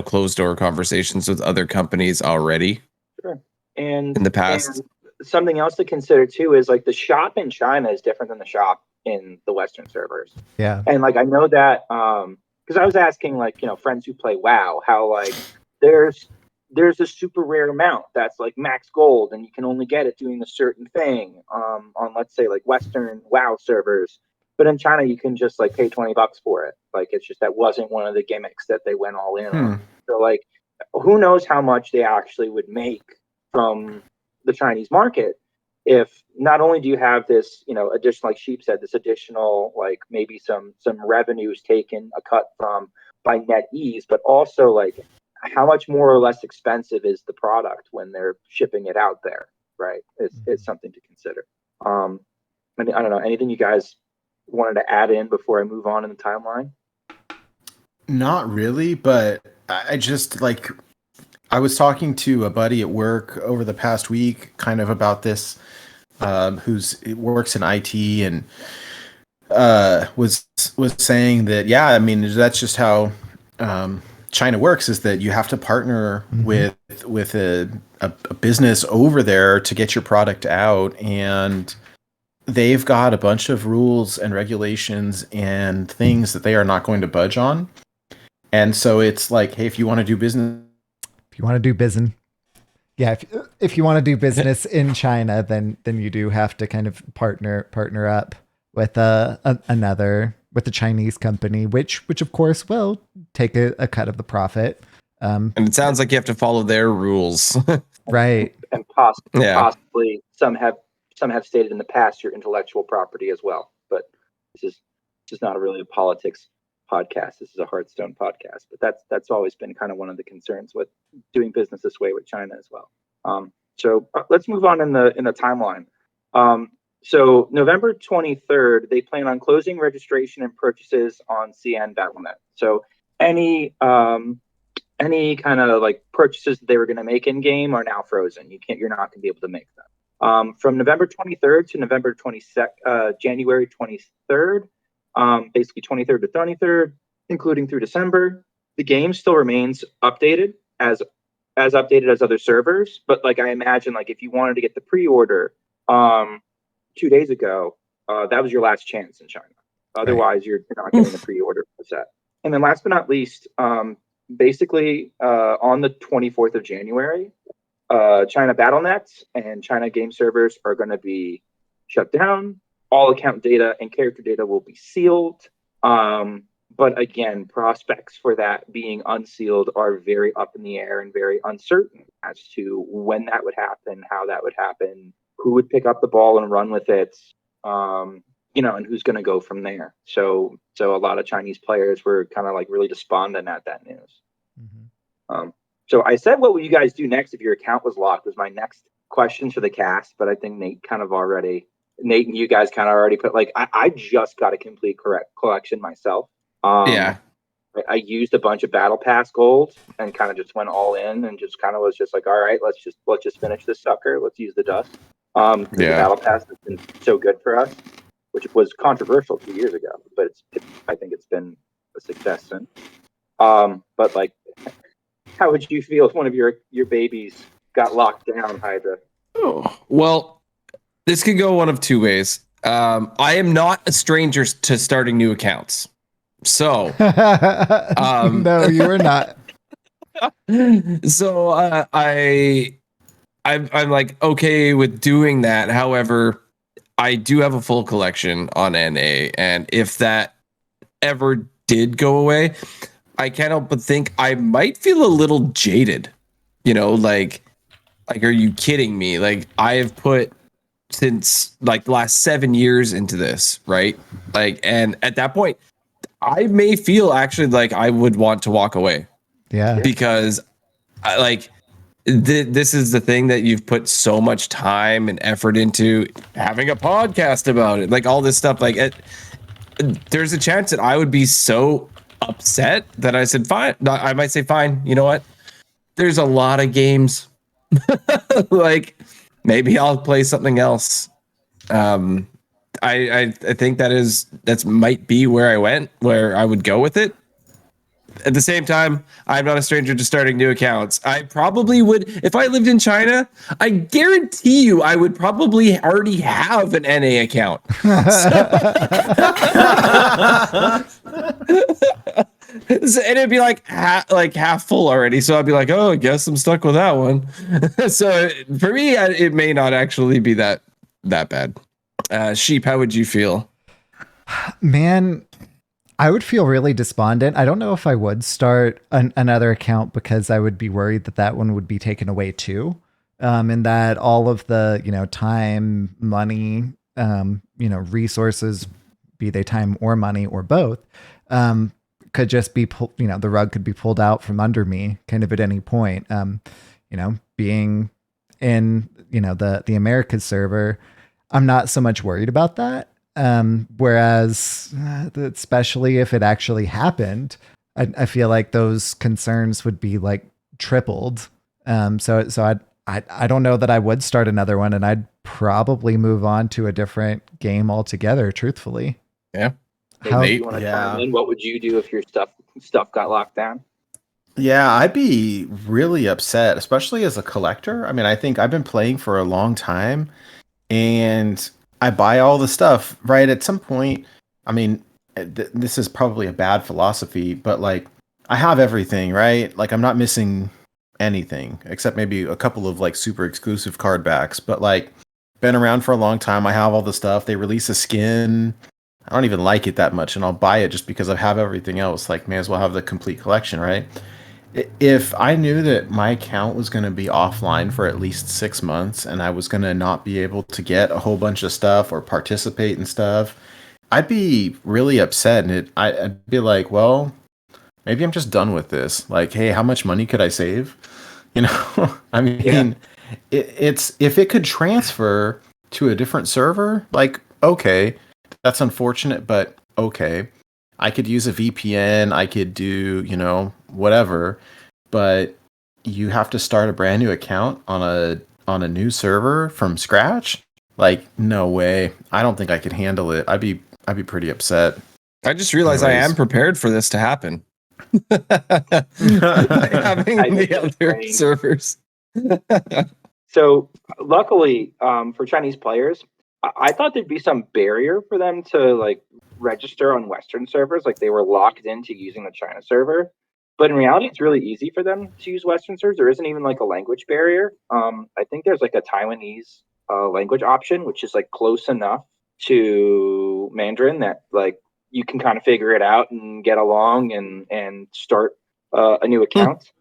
closed door conversations with other companies already. Sure. And in the past. And something else to consider too is like the shop in China is different than the shop in the Western servers. Yeah. And like I know that because I was asking like friends who play WoW how like there's a super rare amount that's like max gold and you can only get it doing a certain thing on let's say like Western WoW servers, but in China you can just like pay $20 for it. Like it's just that wasn't one of the gimmicks that they went all in on. So like who knows how much they actually would make from the Chinese market if not only do you have this additional, like Sheep said, this additional like maybe some revenues taken a cut from by NetEase, but also like how much more or less expensive is the product when they're shipping it out there, right? It's something to consider. I mean, I don't know, anything you guys wanted to add in before I move on in the timeline? Not really, but I just like I was talking to a buddy at work over the past week kind of about this works in IT and was saying that I mean that's just how China works, is that you have to partner with a business over there to get your product out, and they've got a bunch of rules and regulations and things that they are not going to budge on. And so it's like, hey, if you want to do business, yeah, if you want to do business in China, then you do have to kind of partner up with with a Chinese company, which of course will take a cut of the profit. And it sounds like you have to follow their rules. Right. And possibly some have stated in the past your intellectual property as well. But this is not really a politics podcast. This is a Hearthstone podcast. But that's always been kind of one of the concerns with doing business this way with China as well. So let's move on in the timeline. So November 23rd, they plan on closing registration and purchases on CN Battle.net. So any kind of like purchases that they were going to make in game are now frozen. You're not going to be able to make them. From November 23rd to November 22nd, January 23rd, basically 23rd to 23rd, including through December, the game still remains updated as updated as other servers. But like I imagine, like if you wanted to get the pre-order 2 days ago, that was your last chance in China. Otherwise, you're not getting the pre-order for the set. And then last but not least, basically on the 24th of January, China Battle.net and China game servers are going to be shut down. All account data and character data will be sealed. But again, prospects for that being unsealed are very up in the air and very uncertain as to when that would happen, how that would happen, who would pick up the ball and run with it, and who's going to go from there. So a lot of Chinese players were kind of like really despondent at that news. Mm-hmm. So I said, what would you guys do next if your account was locked? Was my next question for the cast, but I think Nate and you guys kind of already put like I just got a complete collection myself. I used a bunch of Battle Pass gold and kind of just went all in and just kind of was just like, all right, let's just finish this sucker. Let's use the dust. The Battle Pass has been so good for us, which was controversial 2 years ago, but I think it's been a success since. But like, how would you feel if one of your babies got locked down, Hydra? Oh, well, this could go one of two ways. I am not a stranger to starting new accounts. So, no, you are not. So I'm like okay with doing that. However, I do have a full collection on NA, and if that ever did go away, I can't help but think I might feel a little jaded. Like, are you kidding me? Like, I have put since like the last 7 years into this, right? Like, and at that point, I may feel actually like I would want to walk away. Yeah. Because this is the thing that you've put so much time and effort into, having a podcast about it, like all this stuff. Like, there's a chance that I would be so upset that I said, fine. I might say, fine. You know what? There's a lot of games. Like, maybe I'll play something else. I think that's might be where I would go with it. At the same time, I'm not a stranger to starting new accounts. I probably would, if I lived in China, I guarantee you I would probably already have an NA account. And it'd be like half full already. So I'd be like, oh, I guess I'm stuck with that one. So for me, it may not actually be that bad. Sheep, how would you feel? Man, I would feel really despondent. I don't know if I would start another account because I would be worried that one would be taken away too. And that all of the, time, money, resources, be they time or money or both, could just be, the rug could be pulled out from under me kind of at any point. Being in, the Americas server, I'm not so much worried about that. Whereas, especially if it actually happened, I feel like those concerns would be like tripled. So I don't know that I would start another one, and I'd probably move on to a different game altogether. Truthfully, yeah. You want to chime in? What would you do if your stuff got locked down? Yeah, I'd be really upset, especially as a collector. I mean, I think I've been playing for a long time, and I buy all the stuff, right? At some point, I mean, this is probably a bad philosophy, but like I have everything, right? Like I'm not missing anything except maybe a couple of like super exclusive card backs, but like been around for a long time. I have all the stuff. They release a skin. I don't even like it that much and I'll buy it just because I have everything else. Like may as well have the complete collection, right? If I knew that my account was going to be offline for at least 6 months and I was going to not be able to get a whole bunch of stuff or participate in stuff, I'd be really upset. And I'd be like, well, maybe I'm just done with this. Like, hey, how much money could I save? You know, I mean, it's if it could transfer to a different server, like, okay, that's unfortunate, but okay. I could use a VPN, I could do, you know, whatever, but you have to start a brand new account on a new server from scratch? Like, no way. I don't think I could handle it. I'd be pretty upset. I just realized I am prepared for this to happen. Having the other servers. So luckily for Chinese players, I thought there'd be some barrier for them to like register on Western servers, like they were locked into using the China server. But in reality, it's really easy for them to use Western servers. There isn't even like a language barrier. I think there's like a Taiwanese language option, which is like close enough to Mandarin that like you can kind of figure it out and get along and start a new account.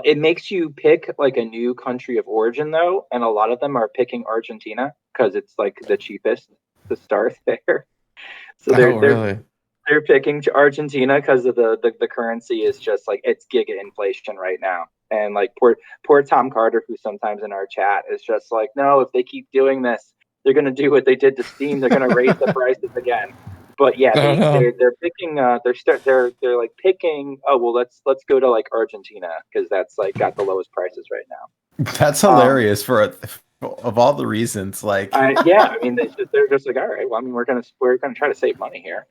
It makes you pick like a new country of origin though, and a lot of them are picking Argentina because it's like the cheapest to start there. So they're picking Argentina because of the currency is just like it's giga inflation right now. And like poor Tom Carter, who's sometimes in our chat, is just like, no, if they keep doing this, they're gonna do what they did to Steam. They're gonna raise the prices again. But yeah, they're picking. They're like picking. Oh well, let's go to like Argentina because that's like got the lowest prices right now. That's hilarious of all the reasons. Like, yeah, I mean they're just like, all right, well, I mean we're gonna try to save money here.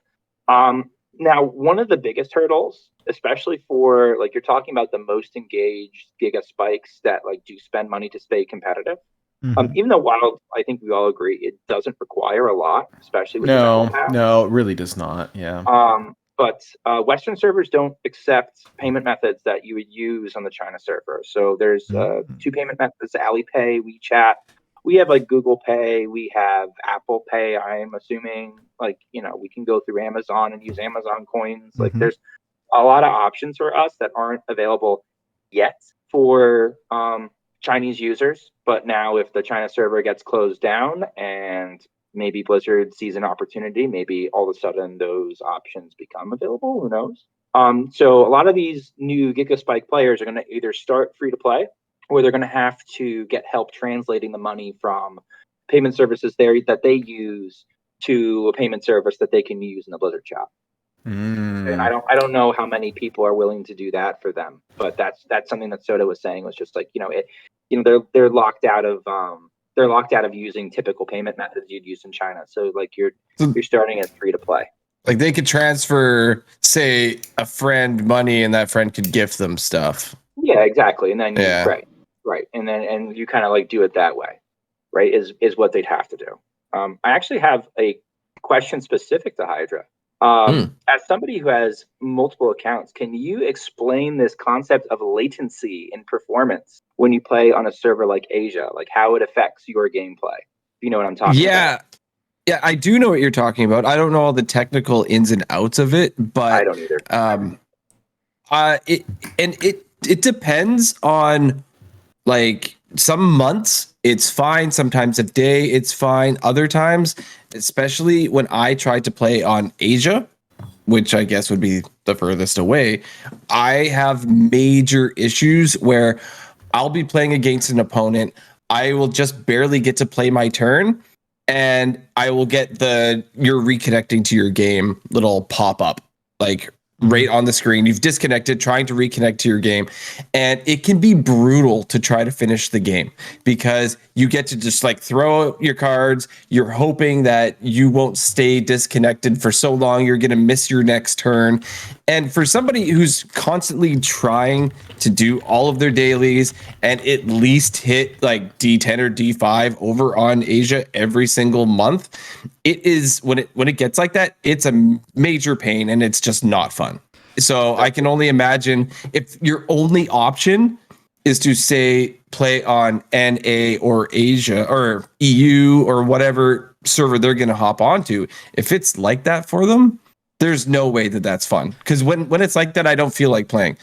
Now one of the biggest hurdles, especially for like you're talking about the most engaged Giga Spikes that like do spend money to stay competitive. Even though while I think we all agree it doesn't require a lot, especially with no, it really does not. Yeah. But Western servers don't accept payment methods that you would use on the China server. So there's two payment methods: Alipay, WeChat. We have like Google Pay, we have Apple Pay. I'm assuming like we can go through Amazon and use Amazon coins. Like there's a lot of options for us that aren't available yet for Chinese users. But now if the China server gets closed down and maybe Blizzard sees an opportunity, maybe all of a sudden those options become available. Who knows? So a lot of these new GigaSpike players are going to either start free to play or they're going to have to get help translating the money from payment services that they use to a payment service that they can use in the Blizzard shop. And I don't know how many people are willing to do that for them, but that's something that Soda was saying was just like they're locked out of using typical payment methods you'd use in China. So like you're starting as free to play. Like they could transfer, say, a friend money, and that friend could gift them stuff. Yeah, exactly. And then right, and you kind of like do it that way, right? Is what they'd have to do. I actually have a question specific to Hydra. As somebody who has multiple accounts, can you explain this concept of latency in performance when you play on a server like Asia, like how it affects your gameplay? You know what I'm talking about? Yeah, I do know what you're talking about. I don't know all the technical ins and outs of it, but I don't either. It depends on like some months it's fine, sometimes a day it's fine, other times, especially when I tried to play on Asia, which I guess would be the furthest away, I have major issues where I'll be playing against an opponent, I will just barely get to play my turn, and I will get you're reconnecting to your game little pop-up, like right on the screen. You've disconnected, trying to reconnect to your game, and it can be brutal to try to finish the game because you get to just like throw out your cards. You're hoping that you won't stay disconnected for so long. You're going to miss your next turn. And for somebody who's constantly trying to do all of their dailies and at least hit like D10 or D5 over on Asia every single month, it is when it gets like that, it's a major pain and it's just not fun. So I can only imagine if your only option is to say play on NA or Asia or EU or whatever server they're going to hop onto. If it's like that for them, there's no way that that's fun. Because when it's like that, I don't feel like playing.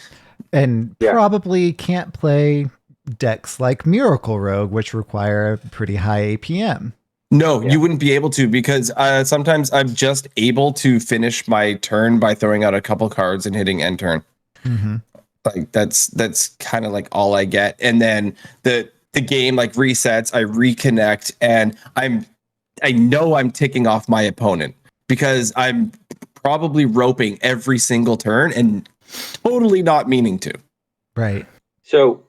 And probably can't play decks like Miracle Rogue, which require a pretty high APM. No, you wouldn't be able to because sometimes I'm just able to finish my turn by throwing out a couple cards and hitting end turn. Mm-hmm. Like that's kind of like all I get. And then the game like resets, I reconnect, and I know I'm ticking off my opponent because I'm probably roping every single turn and totally not meaning to. Right. So,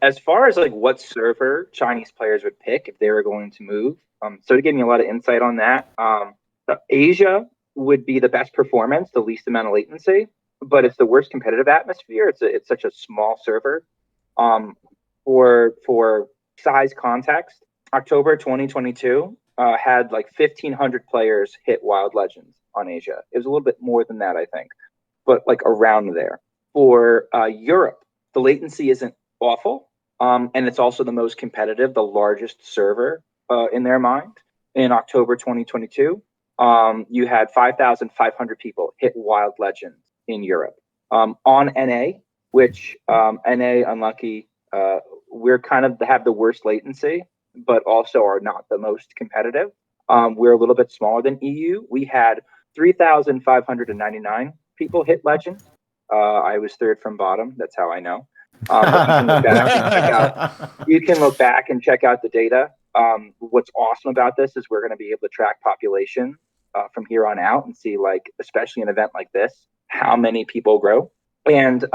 as far as like what server Chinese players would pick if they were going to move, so to give me a lot of insight on that, Asia would be the best performance, the least amount of latency, but it's the worst competitive atmosphere. It's such a small server. For size context, October 2022 had like 1,500 players hit Wild Legends on Asia. It was a little bit more than that, I think, but like around there. For Europe, the latency isn't awful, and it's also the most competitive, the largest server in their mind. In October 2022, you had 5,500 people hit Wild Legends in Europe. On NA, which NA, unlucky, we're kind of have the worst latency, but also are not the most competitive. We're a little bit smaller than EU. We had 3,599 people hit Legend. I was third from bottom. That's how I know. You can look back and check out the data. What's awesome about this is we're going to be able to track population from here on out and see, like, especially an event like this, how many people grow. And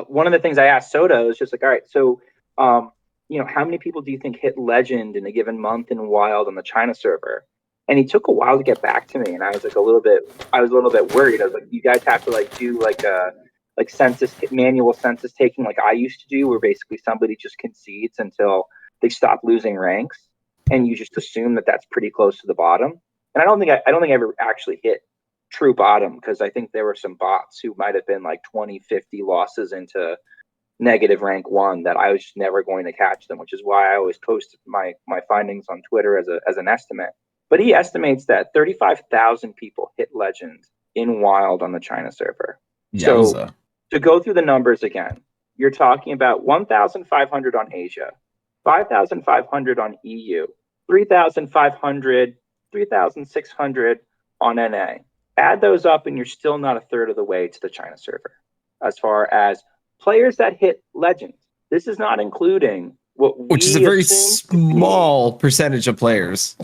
one of the things I asked Soto is just like, all right, so how many people do you think hit Legend in a given month in Wild on the China server? And he took a while to get back to me, and I was like a little bit worried. I was like, you guys have to like do like a manual census taking like I used to do, where basically somebody just concedes until they stop losing ranks, and you just assume that that's pretty close to the bottom. And I don't think I ever actually hit true bottom, because I think there were some bots who might have been like 20, 50 losses into negative rank 1 that I was just never going to catch them, which is why I always post my findings on Twitter as an estimate. But he estimates that 35,000 people hit Legend in Wild on the China server. Yowza. So to go through the numbers again, you're talking about 1,500 on Asia, 5,500 on EU, 3,500, 3,600 on NA. Add those up and you're still not a third of the way to the China server as far as players that hit Legend. This is not including which is a very small percentage of players.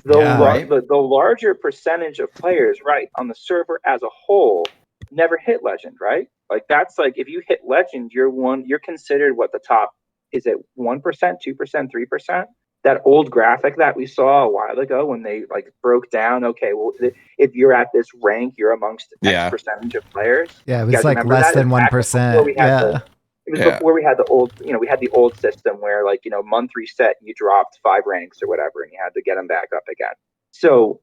The larger percentage of players, right, on the server as a whole never hit Legend, right? Like that's like if you hit Legend, you're considered what the top is it 1%, 2%, 3%? That old graphic that we saw a while ago when they like broke down, okay, well if you're at this rank, you're amongst X percentage of players. Yeah, it was like less than 1%. It was before we had the old, we had the old system where like, month reset, you dropped 5 ranks or whatever, and you had to get them back up again. So,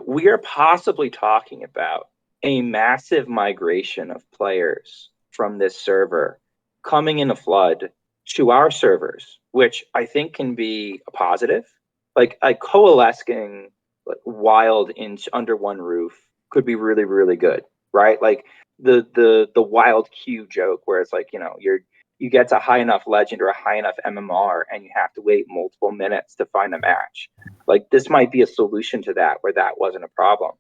we are possibly talking about a massive migration of players from this server coming in a flood to our servers, which I think can be a positive. Like coalescing Wild under one roof could be really, really good, right? Like the wild queue joke where it's like, you get to high enough Legend or a high enough MMR and you have to wait multiple minutes to find a match. Like this might be a solution to that where that wasn't a problem.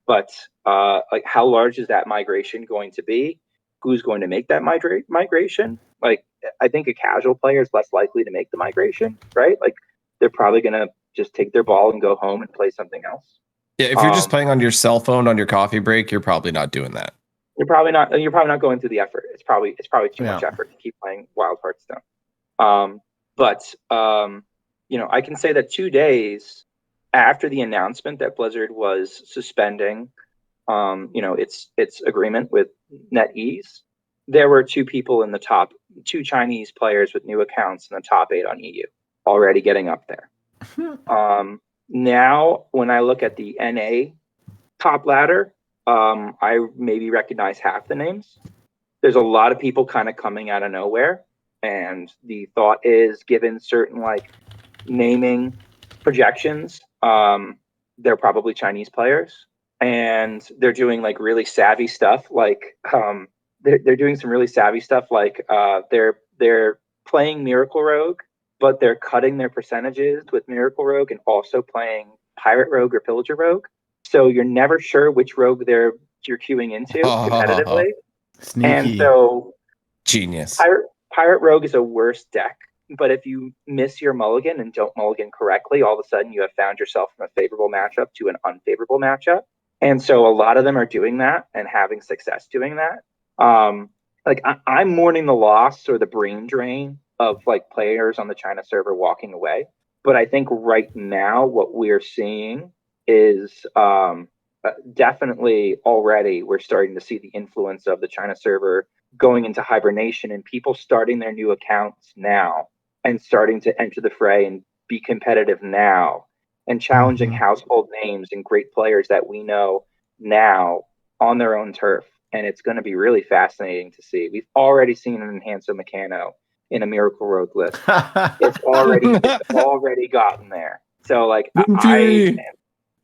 But like how large is that migration going to be? Who's going to make that migration? Like I think a casual player is less likely to make the migration, right? Like they're probably going to just take their ball and go home and play something else. Yeah, if you're just playing on your cell phone on your coffee break, you're probably not doing that. You're probably not going through the effort. It's probably too much effort to keep playing Wild Hearthstone. But I can say that 2 days after the announcement that Blizzard was suspending its agreement with NetEase, there were two Chinese players with new accounts in the top 8 on EU already getting up there. Now, when I look at the NA top ladder, I maybe recognize half the names. There's a lot of people kind of coming out of nowhere. And the thought is, given certain naming projections, they're probably Chinese players. And they're doing really savvy stuff. They're doing some really savvy stuff. They're playing Miracle Rogue, but they're cutting their percentages with Miracle Rogue and also playing Pirate Rogue or Pillager Rogue. So you're never sure which rogue you're queuing into competitively. Sneaky. And so genius. Pirate Rogue is a worse deck, but if you miss your mulligan and don't mulligan correctly, all of a sudden you have found yourself from a favorable matchup to an unfavorable matchup. And so a lot of them are doing that and having success doing that. I'm mourning the loss or the brain drain of players on the China server walking away. But I think right now what we're seeing is definitely already we're starting to see the influence of the China server going into hibernation and people starting their new accounts now and starting to enter the fray and be competitive now and challenging household names and great players that we know now on their own turf. And it's going to be really fascinating to see. We've already seen an Enhancer Meccano in a Miracle Road list. It's already gotten there. So I'm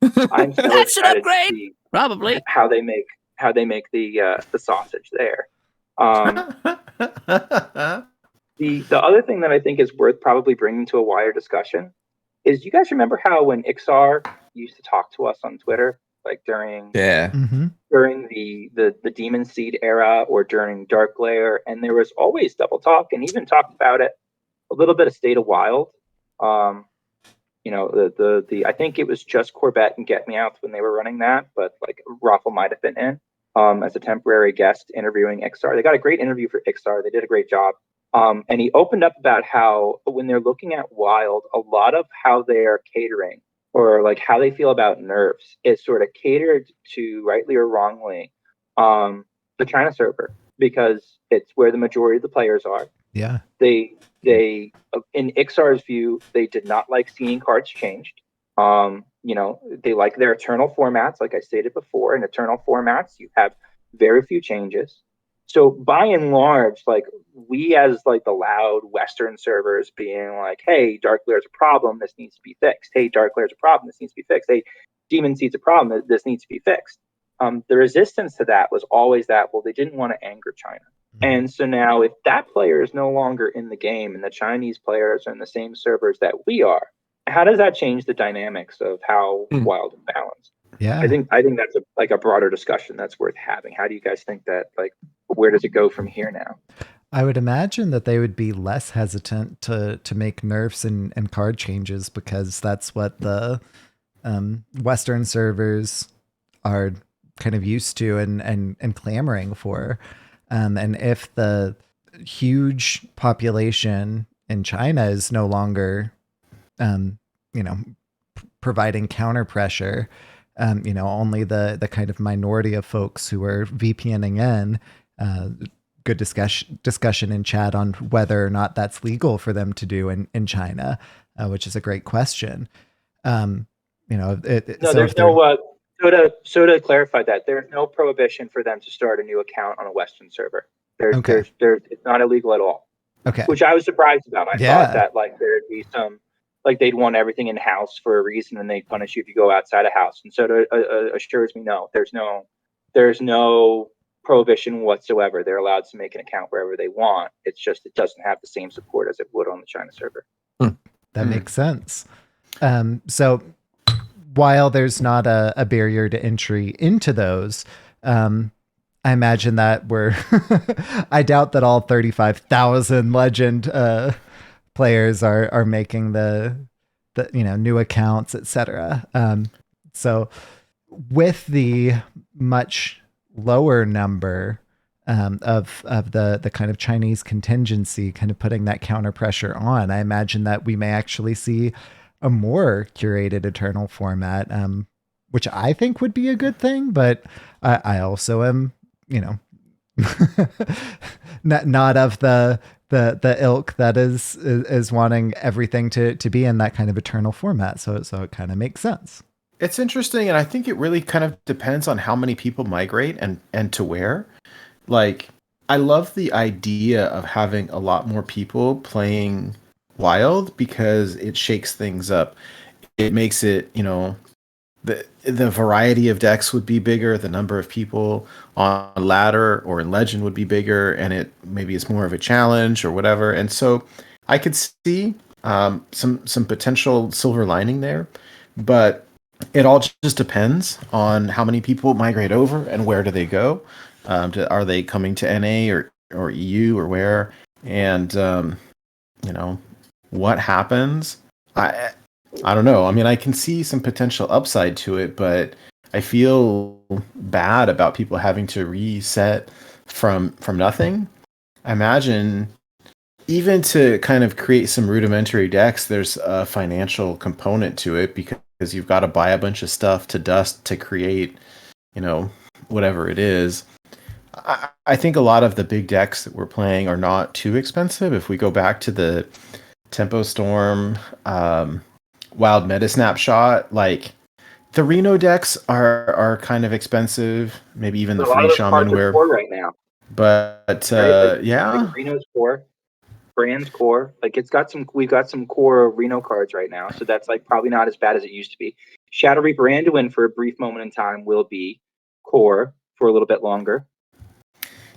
so That's an excited upgrade. to see Probably how they make the sausage there. The other thing that I think is worth probably bringing to a wider discussion is, you guys remember how when Ixar used to talk to us on Twitter, during the Demon Seed era or during Dark Lair, and there was always double talk and even talked about it a little bit of State of Wild. I think it was just Corbett and Get Me Out when they were running that, but Raffle might have been in as a temporary guest interviewing Ixar. They got a great interview for Ixar. They did a great job. And he opened up about how when they're looking at Wild, a lot of how they are catering or how they feel about nerfs is sort of catered to, rightly or wrongly, the China server, because it's where the majority of the players are. Yeah. They in Ixar's view, they did not like seeing cards changed. They like their eternal formats, like I stated before. In eternal formats, you have very few changes. So by and large, we as the loud Western servers being hey, Dark Lair's a problem, this needs to be fixed. Hey, Dark Lair's a problem, this needs to be fixed. Hey, Demon Seed's a problem, this needs to be fixed. The resistance to that was always that, well, they didn't want to anger China. And so now if that player is no longer in the game and the Chinese players are in the same servers that we are, how does that change the dynamics of how Wild is balanced? Yeah. I think that's a broader discussion that's worth having. How do you guys think that, where does it go from here now? I would imagine that they would be less hesitant to make nerfs and card changes, because that's what the Western servers are kind of used to and clamoring for. And if the huge population in China is no longer, providing counter pressure, only the kind of minority of folks who are VPNing in, good discussion in chat on whether or not that's legal for them to do in China, which is a great question. To clarify that, there's no prohibition for them to start a new account on a Western server. It's not illegal at all. Okay. Which I was surprised about. I thought that there'd be some, they'd want everything in house for a reason and they'd punish you if you go outside a house. And so assures me, no, there's no prohibition whatsoever. They're allowed to make an account wherever they want. It's just it doesn't have the same support as it would on the China server. That makes sense. So while there's not a barrier to entry into those, I imagine that I doubt that all 35,000 Legend players are making the new accounts, etc. So with the much lower number of the kind of Chinese contingency kind of putting that counter pressure on, I imagine that we may actually see a more curated Eternal format, which I think would be a good thing. But I also am, not of the ilk that is wanting everything to be in that kind of Eternal format. So it kind of makes sense. It's interesting, and I think it really kind of depends on how many people migrate and to where. Like, I love the idea of having a lot more people playing Wild because it shakes things up. It makes it, the variety of decks would be bigger, the number of people on ladder or in legend would be bigger, and it maybe is more of a challenge or whatever. And so I could see some potential silver lining there, but it all just depends on how many people migrate over and where do they go. Are they coming to NA or EU or where? And what happens? I don't know. I mean, I can see some potential upside to it, but I feel bad about people having to reset from nothing. I imagine even to kind of create some rudimentary decks, there's a financial component to it because you've got to buy a bunch of stuff to dust to create, whatever it is. I think a lot of the big decks that we're playing are not too expensive. If we go back to the Tempo Storm, Wild Meta Snapshot, like the Reno decks are kind of expensive. Maybe even the A lot Free of those Shaman cards are where, core right now. but Right? Like yeah, Reno's core, Brand's core. Like we've got some core Reno cards right now. So that's like probably not as bad as it used to be. Shadow Reaper Anduin for a brief moment in time will be core for a little bit longer.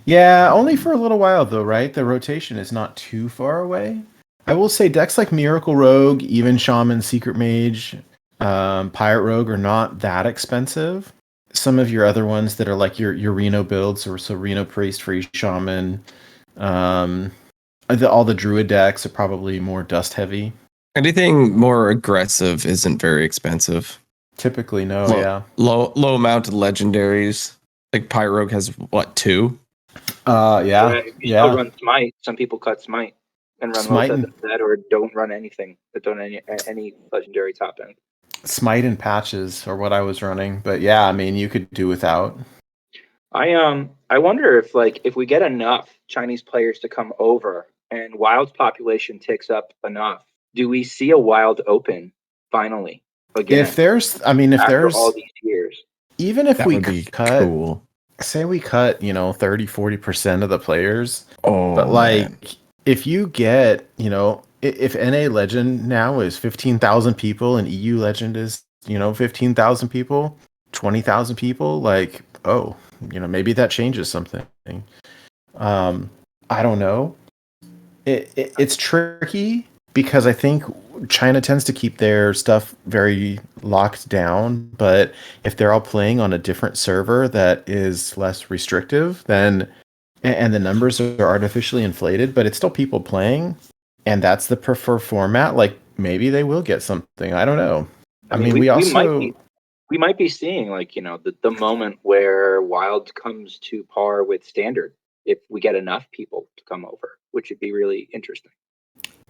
yeah, only for a little while though, right? The rotation is not too far away. I will say decks like Miracle Rogue, even Shaman, Secret Mage, Pirate Rogue are not that expensive. Some of your other ones that are like your Reno builds, or so Reno Priest, Free Shaman, all the Druid decks are probably more dust heavy. Anything more aggressive isn't very expensive. Typically, no, Low, yeah. low amount of legendaries. Like Pyrogue has what, 2? Yeah. You still run Smite. Some people cut Smite and run Smite Loath and that or don't run anything. That don't any legendary top end. Smite and patches are what I was running, but yeah, I mean you could do without. I wonder if we get enough Chinese players to come over and Wild's population ticks up enough, do we see a Wild Open finally again? If there's all these years, even if That we would be cut, cool. say we cut 30-40% of the players, Oh, but like man. if you get if NA Legend now is 15,000 people and EU Legend is 15,000 people, 20,000 people, like maybe that changes something. I don't know. It's tricky because I think China tends to keep their stuff very locked down, but if they're all playing on a different server that is less restrictive, then and the numbers are artificially inflated, but it's still people playing, and that's the preferred format, like maybe they will get something. I don't know. I mean, we might be seeing the moment where Wild comes to par with Standard if we get enough people to come over, which would be really interesting.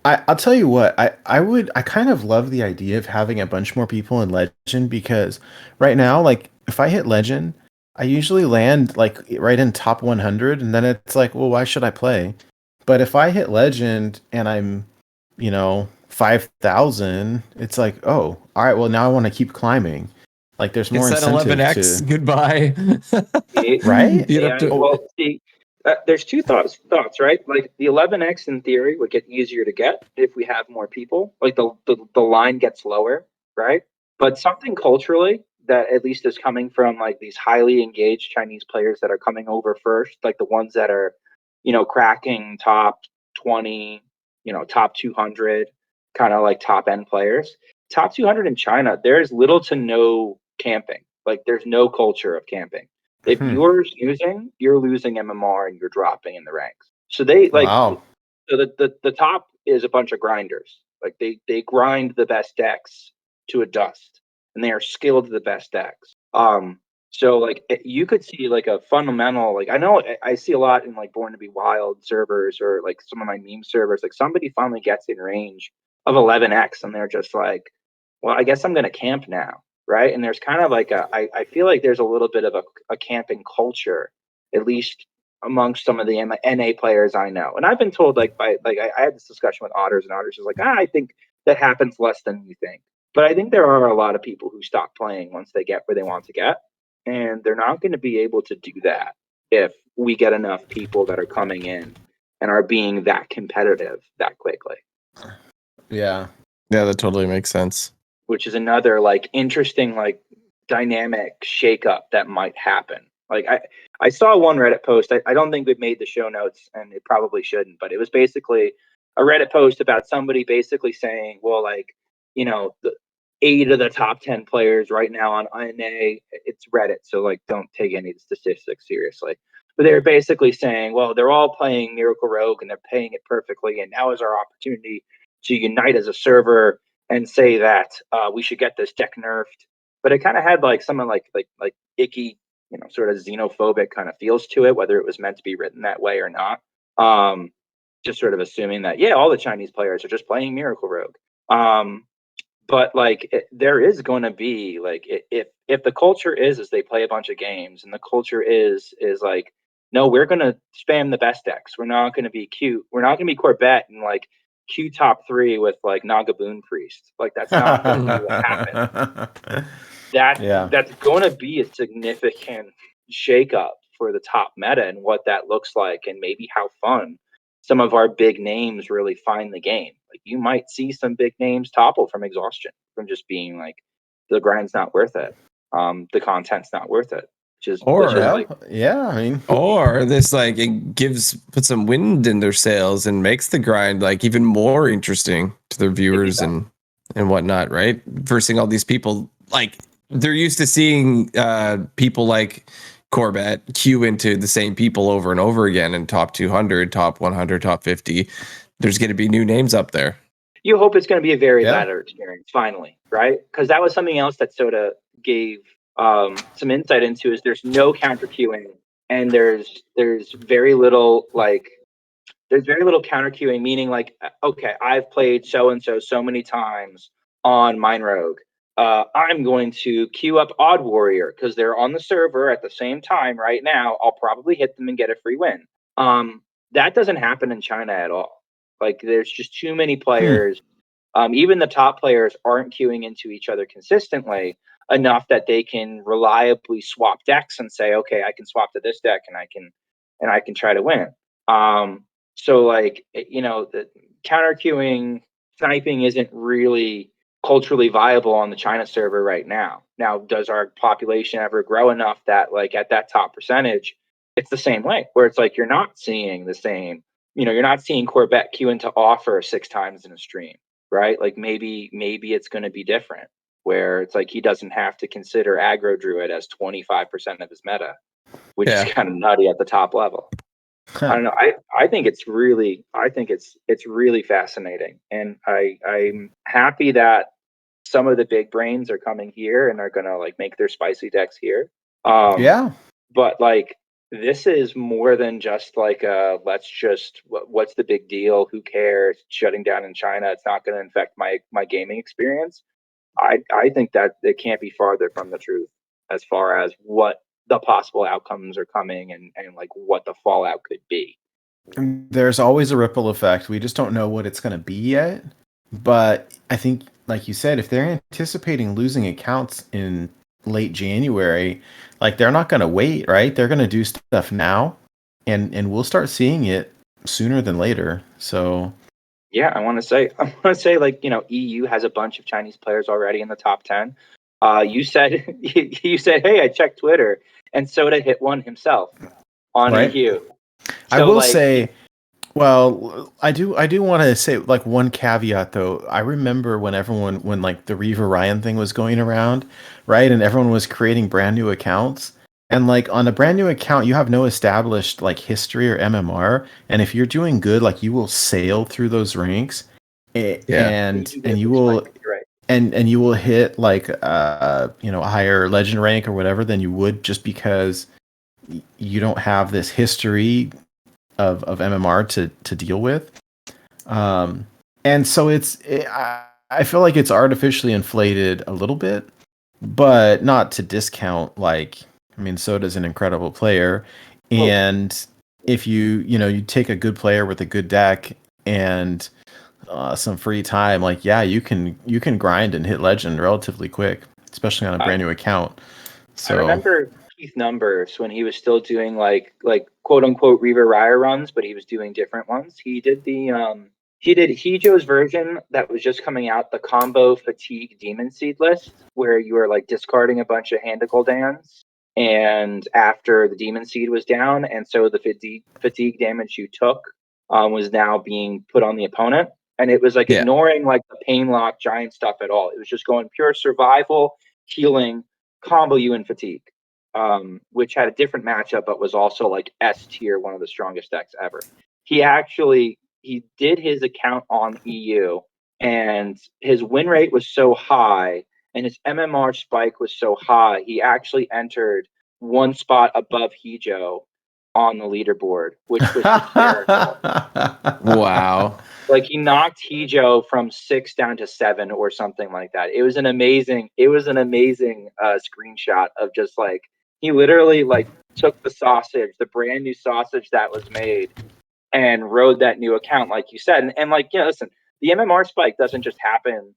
I'll tell you what, I kind of love the idea of having a bunch more people in Legend, because right now, like if I hit Legend, I usually land like right in top 100, and then it's like, well, why should I play? But if I hit Legend and I'm 5,000, it's like, oh, all right, well now I want to keep climbing. Like there's more It's that incentive 11x. to, Goodbye. right? You'd have to. Well, see, there's two thoughts, right? Like the 11x in theory would get easier to get if we have more people. Like the line gets lower, right? But something culturally that at least is coming from like these highly engaged Chinese players that are coming over first, like the ones that are, cracking top 20, top 200, kind of like top end players. Top 200 in China, there's little to no camping. Like there's no culture of camping. If you're losing MMR and you're dropping in the ranks. So they Wow. So the top is a bunch of grinders. Like they grind the best decks to a dust. and they are skilled to the best decks. So like you could see like a fundamental, like I know I see a lot in like Born to Be Wild servers or like some of my meme servers, like somebody finally gets in range of 11x and they're just like, well, I guess I'm going to camp now, right? And there's kind of like I feel like there's a little bit of a camping culture, at least amongst some of the NA players I know. And I've been told like I had this discussion with Otters, and Otters is like, I think that happens less than you think. But I think there are a lot of people who stop playing once they get where they want to get. And they're not going to be able to do that if we get enough people that are coming in and are being that competitive that quickly. Yeah. Yeah, that totally makes sense. Which is another like interesting like dynamic shakeup that might happen. Like I saw one Reddit post. I don't think we've made the show notes, and it probably shouldn't, but it was basically a Reddit post about somebody basically saying, well, like, you know, the 8 of the top 10 players right now on NA, it's Reddit, so like don't take any statistics seriously. But they're basically saying, well, they're all playing Miracle Rogue and they're playing it perfectly, and now is our opportunity to unite as a server and say that we should get this deck nerfed. But it kind of had like something like icky, you know, sort of xenophobic kind of feels to it, whether it was meant to be written that way or not. Just sort of assuming that, yeah, all the Chinese players are just playing Miracle Rogue. But like there is going to be like if the culture is they play a bunch of games, and the culture is like, no, we're going to spam the best decks. We're not going to be cute. We're not going to be Corvette and like Q top 3 with like Nagaboon Priest. Like that's not going to be what happens. That's going to be a significant shakeup for the top meta and what that looks like, and maybe how fun some of our big names really find the game. Like you might see some big names topple from exhaustion, from just being like, the grind's not worth it. The content's not worth it. Or this like it puts some wind in their sails and makes the grind like even more interesting to their viewers and whatnot, right? Versing all these people, like they're used to seeing people like Corbett queue into the same people over and over again in top 200, top 100, top 50. There's going to be new names up there. You hope it's going to be a very ladder experience finally, right? Because that was something else that Soda gave some insight into, is there's no counter queuing, and there's very little counter queuing, meaning like, okay, I've played so and so many times on Mine Rogue. I'm going to queue up Odd Warrior because they're on the server at the same time right now. I'll probably hit them and get a free win. That doesn't happen in China at all. Like there's just too many players. Even the top players aren't queuing into each other consistently enough that they can reliably swap decks and say, okay, I can swap to this deck and I can try to win. So like, you know, the counter queuing sniping isn't really culturally viable on the China server right now. Now, does our population ever grow enough that like at that top percentage, it's the same way, where it's like you're not seeing the same, you know, you're not seeing Corbett queue into offer 6 times in a stream, right? Like maybe it's going to be different, where it's like he doesn't have to consider aggro druid as 25% of his meta, which is kind of nutty at the top level. I don't know. I think it's really fascinating, and I'm happy that some of the big brains are coming here and are gonna like make their spicy decks here. But like this is more than just like what's the big deal? Who cares? Shutting down in China, it's not going to affect my gaming experience. I think that it can't be farther from the truth as far as what the possible outcomes are coming and like what the fallout could be. There's always a ripple effect. We just don't know what it's going to be yet. But I think, like you said, if they're anticipating losing accounts in late January, like they're not going to wait, right? They're going to do stuff now, and we'll start seeing it sooner than later. So yeah, I want to say like, you know, EU has a bunch of Chinese players already in the top 10. You said hey, I checked Twitter, and Soda hit one himself on EU. So, I will say, well, I do want to say like one caveat though. I remember when like the Reaver Ryan thing was going around, right, and everyone was creating brand new accounts, and like on a brand new account you have no established like history or MMR, and if you're doing good, like you will sail through those ranks, and you will. Right. and you will hit like a higher legend rank or whatever than you would just because you don't have this history of MMR to deal with. And so I feel like it's artificially inflated a little bit, but not to discount, like, I mean, Soda's an incredible player. And if you take a good player with a good deck and some free time, like, yeah, you can grind and hit legend relatively quick, especially on a brand new account. So I remember Keith Numbers when he was still doing like quote unquote Reaver Ryer runs, but he was doing different ones. He did Hijo's version that was just coming out, the combo fatigue demon seed list, where you were like discarding a bunch of Hand of Gul'dans, and after the demon seed was down, and so the fatigue damage you took was now being put on the opponent, and it was like ignoring like the pain lock giant stuff at all. It was just going pure survival, healing, combo you in fatigue, which had a different matchup, but was also like S tier, one of the strongest decks ever. He did his account on EU, and his win rate was so high and his MMR spike was so high, he actually entered one spot above Hijo on the leaderboard, which was hysterical. Wow. Like, he knocked Hijo from 6 down to 7 or something like that. It was an amazing screenshot of just like, he literally like took the brand new sausage that was made, and rode that new account, like you said. And like, listen, the MMR spike doesn't just happen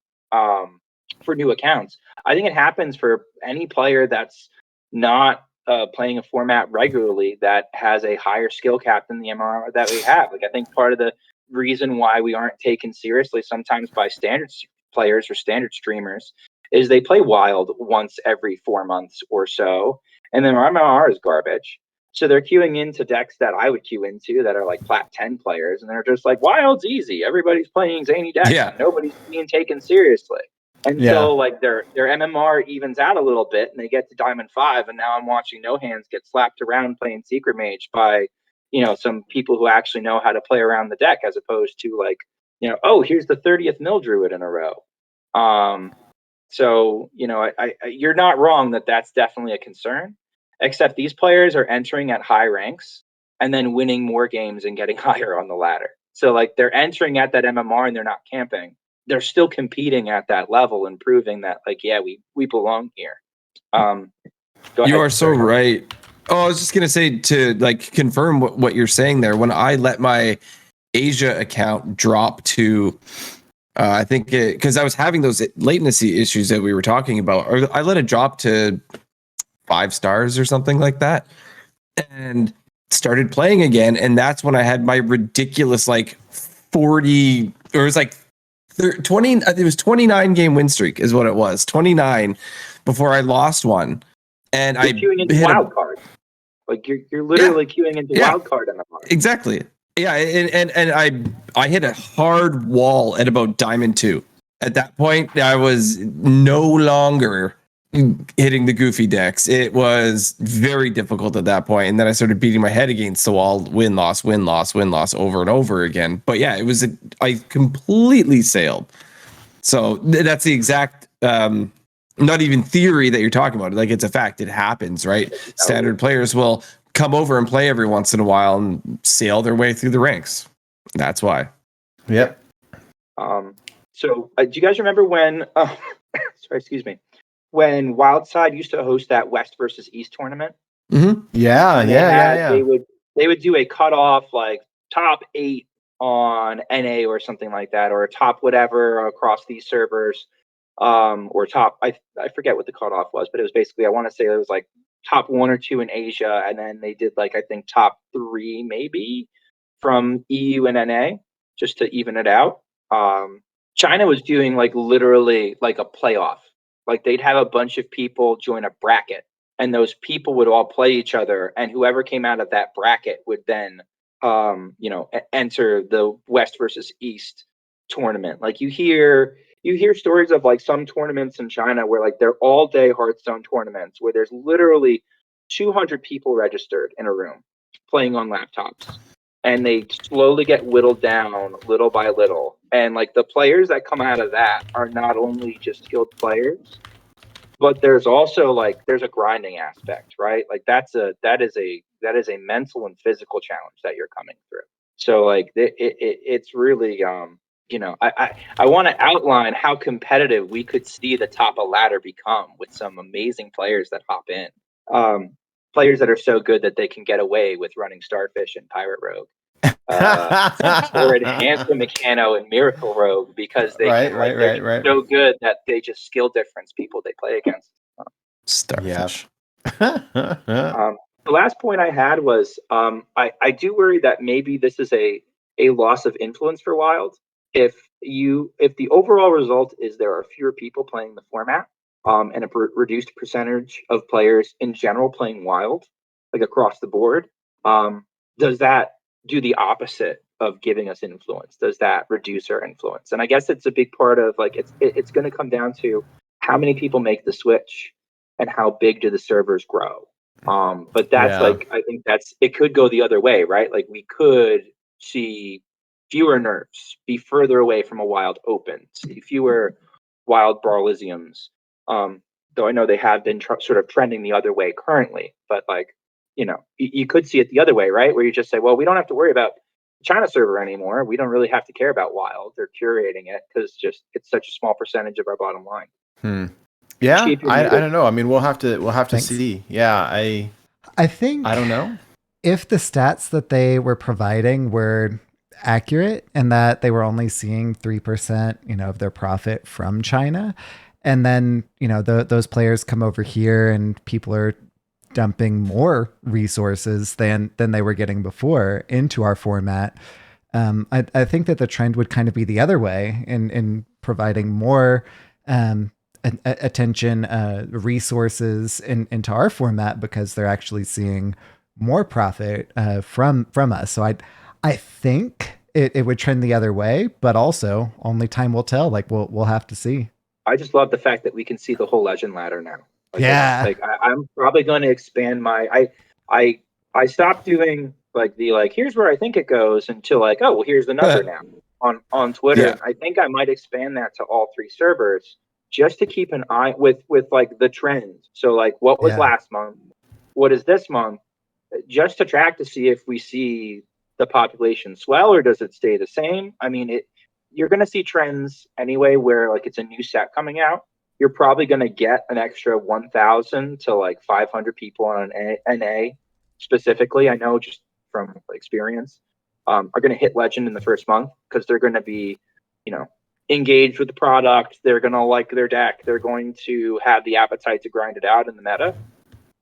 for new accounts. I think it happens for any player that's not playing a format regularly that has a higher skill cap than the MMR that we have. Like, I think part of the reason why we aren't taken seriously sometimes by standard players or standard streamers is they play wild once every 4 months or so, and then our MMR is garbage. So they're queuing into decks that I would queue into that are like plat 10 players, and they're just like, wild's easy. Everybody's playing zany decks. Yeah. And nobody's being taken seriously. Until like their MMR evens out a little bit and they get to Diamond 5, and now I'm watching No Hands get slapped around playing Secret Mage by, some people who actually know how to play around the deck, as opposed to like, oh, here's the 30th Mill Druid in a row. So, you're not wrong that that's definitely a concern. Except these players are entering at high ranks and then winning more games and getting higher on the ladder. So like, they're entering at that MMR and they're not camping. They're still competing at that level and proving that like, yeah, we belong here. Go ahead. You are so right. Oh, I was just gonna say, to like confirm what you're saying there. When I let my Asia account drop to, I think because I was having those latency issues that we were talking about, or I let it drop to 5 stars or something like that, and started playing again. And that's when I had my ridiculous like 40, or it was like 20, it was 29 game win streak is what it was, 29, before I lost one. And you're queuing into wild card. Like, you're literally queuing into wild card MMR. Exactly. Yeah, and I hit a hard wall at about Diamond 2. At that point, I was no longer hitting the goofy decks. It was very difficult at that point, and then I started beating my head against the wall, win loss over and over again. But yeah, it was I completely sailed. So that's the exact not even theory that you're talking about. Like, it's a fact. It happens, right? Standard players will come over and play every once in a while and sail their way through the ranks. That's why. Yep. So do you guys remember when sorry, excuse me, when Wildside used to host that West versus East tournament? Mm-hmm. Yeah. They would do a cutoff, like top 8 on NA or something like that, or a top whatever across these servers, or top, I forget what the cutoff was, but it was basically, I want to say it was like top 1 or 2 in Asia, and then they did like, I think top 3 maybe from EU and NA, just to even it out. China was doing like literally like a playoff. Like, they'd have a bunch of people join a bracket, and those people would all play each other, and whoever came out of that bracket would then, enter the West versus East tournament. Like, you hear stories of like some tournaments in China where like they're all day Hearthstone tournaments where there's literally 200 people registered in a room playing on laptops. and they slowly get whittled down little by little. And like the players that come out of that are not only just skilled players, but there's also like there's a grinding aspect, right? Like that is a mental and physical challenge that you're coming through. So like it's really I want to outline how competitive we could see the top of ladder become with some amazing players that hop in. Players that are so good that they can get away with running Starfish and Pirate Rogue. Or enhance the Meccano and Miracle Rogue because they they're so good that they just skill difference people they play against. Starfish. The last point I had was I do worry that maybe this is a loss of influence for Wild. If the overall result is there are fewer people playing the format, and a reduced percentage of players in general playing Wild, like across the board, does that do the opposite of giving us influence? Does that reduce our influence? And I guess it's a big part of like it's going to come down to how many people make the switch and how big do the servers grow. But that's like I think it could go the other way, right? Like we could see fewer nerfs, be further away from a Wild open, see fewer Wild Brawlisiums. Though I know they have been sort of trending the other way currently, but like, you could see it the other way, right? Where you just say, well, we don't have to worry about China server anymore. We don't really have to care about Wild. They're curating it because it's such a small percentage of our bottom line. Yeah, I don't know. I mean, we'll have to see. Yeah, I think I don't know if the stats that they were providing were accurate and that they were only seeing 3%, of their profit from China, and then those players come over here and people are dumping more resources than they were getting before into our format. I think that the trend would kind of be the other way in providing more attention, resources into our format because they're actually seeing more profit from us. So I think it would trend the other way, but also only time will tell. Like we'll have to see. I just love the fact that we can see the whole legend ladder now. I'm probably going to expand my. I stopped doing here's where I think it goes until like, oh well, here's the number now on Twitter. Yeah. I think I might expand that to all 3 servers just to keep an eye with like the trends. So like what was last month, what is this month, just to track to see if we see the population swell or does it stay the same. I mean you're going to see trends anyway where like it's a new set coming out. You're probably going to get an extra 1,000 to like 500 people on an NA specifically. I know just from experience, are going to hit Legend in the first month because they're going to be, engaged with the product. They're going to like their deck. They're going to have the appetite to grind it out in the meta.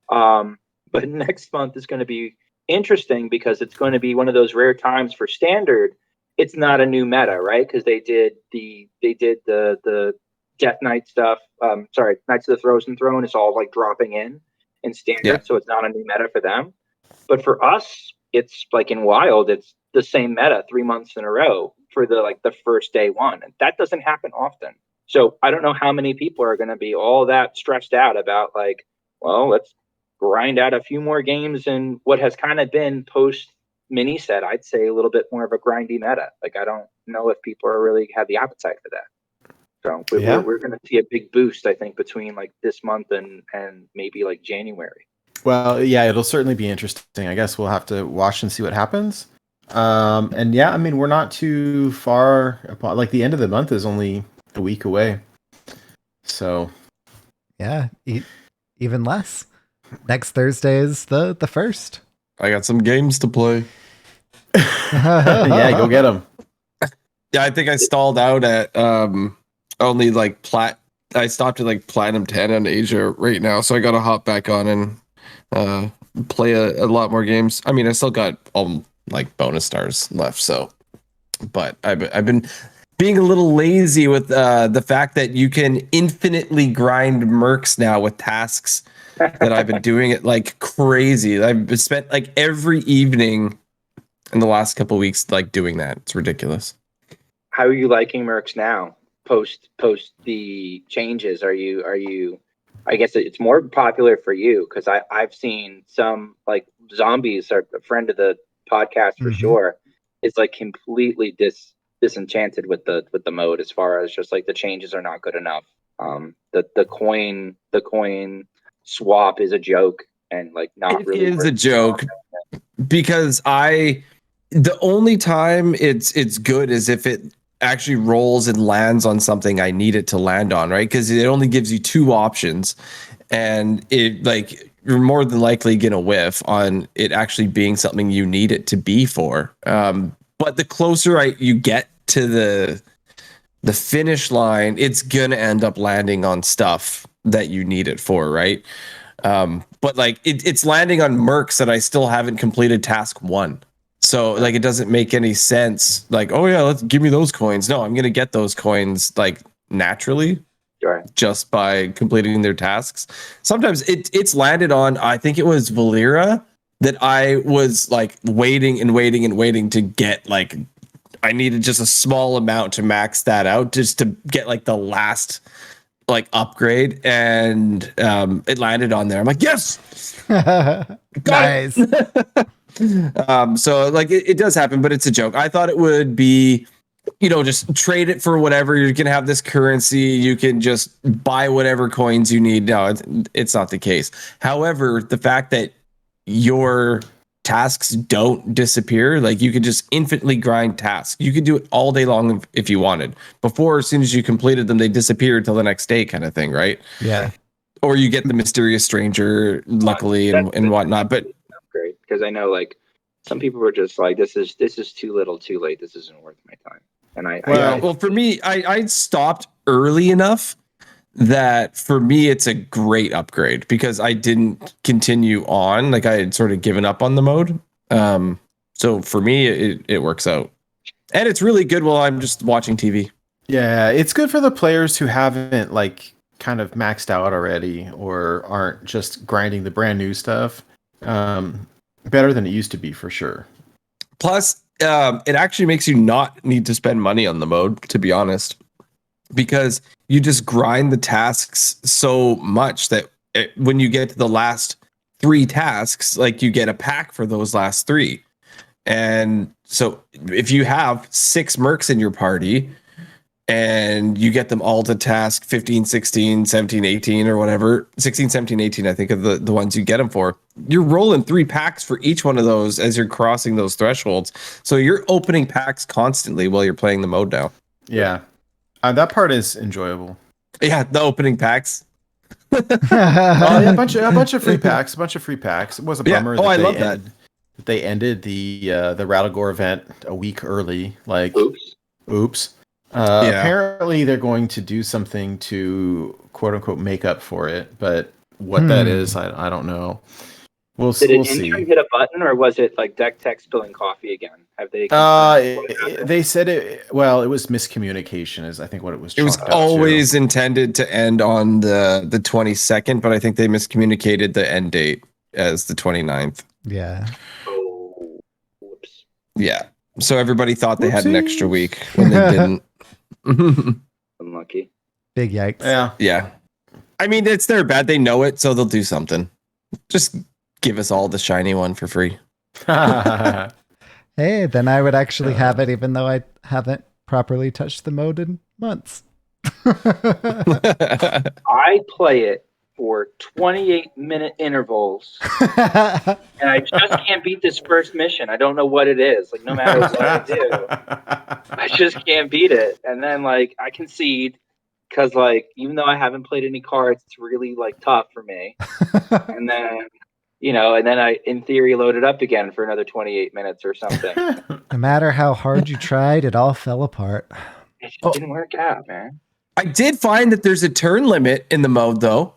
But next month is going to be interesting because it's going to be one of those rare times for Standard. It's not a new meta, right? Because they did the Death Knight stuff. Knights of the Frozen Throne is all like dropping in Standard, so it's not a new meta for them. But for us, it's like in Wild, it's the same meta 3 months in a row for the first day one, and that doesn't happen often. So I don't know how many people are going to be all that stressed out about like, well, let's grind out a few more games in what has kind of been post mini set. I'd say a little bit more of a grindy meta. Like I don't know if people are really have the appetite for that. So we're going to see a big boost, I think, between like this month and maybe like January. Well, yeah, it'll certainly be interesting. I guess we'll have to watch and see what happens. And yeah, I mean, we're not too far apart. Like the end of the month is only a week away. So yeah, even less. Next Thursday is the 1st. I got some games to play. Yeah, go get them. Yeah, I think I stalled out at only like I stopped at like Platinum 10 on Asia right now, so I got to hop back on and play a lot more games. I mean, I still got like bonus stars left, so but I've been being a little lazy with the fact that you can infinitely grind mercs now with tasks that I've been doing it like crazy. I've spent like every evening in the last couple of weeks like doing that. It's ridiculous. How are you liking mercs now? Post the changes, are you? I guess it's more popular for you because I've seen some like zombies are a friend of the podcast for Mhm. sure, is like completely disenchanted with the mode, as far as just like the changes are not good enough. The coin swap is a joke, and like not It really is a worth joke because the only time it's good is if it actually rolls and lands on something I need it to land on, right? Because it only gives you 2 options, and it like you're more than likely gonna whiff on it actually being something you need it to be for. But the closer you get to the finish line, it's gonna end up landing on stuff that you need it for, right? But like it's landing on mercs that I still haven't completed task 1. So like it doesn't make any sense. Like, oh yeah, let's give me those coins. No, I'm gonna get those coins like naturally, Sure. just by completing their tasks. Sometimes it's landed on, I think it was Valera, that I was like waiting to get, like I needed just a small amount to max that out just to get like the last like upgrade, and it landed on there. I'm like, yes, Nice. so like it does happen, but it's a joke. I thought it would be, just trade it for whatever. You can have this currency, you can just buy whatever coins you need. No, it's not the case. However, the fact that your tasks don't disappear, like you could just infinitely grind tasks. You could do it all day long if you wanted. Before, as soon as you completed them, they disappeared till the next day, kind of thing, right? Yeah. Or you get the mysterious stranger, luckily, and whatnot. But Great, because I know like some people were just like, this is too little, too late. This isn't worth my time. And well, for me, I stopped early enough that for me it's a great upgrade because I didn't continue on. Like I had sort of given up on the mode. So for me, it works out, and it's really good while I'm just watching TV. Yeah, it's good for the players who haven't like kind of maxed out already or aren't just grinding the brand new stuff. Better than it used to be for sure. Plus, it actually makes you not need to spend money on the mode, to be honest, because you just grind the tasks so much that when you get to the last 3 tasks, like you get a pack for those last 3. And so if you have 6 mercs in your party and you get them all to task 15, 16, 17, 18 or whatever, 16, 17, 18, I think of the ones you get them for, you're rolling 3 packs for each one of those as you're crossing those thresholds. So you're opening packs constantly while you're playing the mode now. Yeah. That part is enjoyable. Yeah, the opening packs. Yeah, a bunch of free packs. It was a bummer. Yeah. Oh, I love that. They ended the Rattlegore event a week early. Like, oops. Apparently, they're going to do something to quote unquote make up for it, but what that is, I don't know. We'll Did we'll an see. intern hit a button, or was it like deck tech spilling coffee again? Have they? They said it. Well, it was miscommunication, is I think what it was. It was always intended to end on the 22nd, but I think they miscommunicated the end date as the 29th. Yeah. Oh, whoops. Yeah. So everybody thought they had an extra week when they didn't. Unlucky. Big yikes. Yeah. Yeah. I mean, it's their bad. They know it, so they'll do something. Just give us all the shiny one for free. Hey, then I would actually have it, even though I haven't properly touched the mode in months. I play it for 28-minute intervals, and I just can't beat this first mission. I don't know what it is. Like, no matter what I do, I just can't beat it. And then, like, I concede because, like, even though I haven't played any cards, it's really, like, tough for me. And then, I, in theory, load it up again for another 28 minutes or something. No matter how hard you tried, it all fell apart. It just didn't work out, man. I did find that there's a turn limit in the mode, though.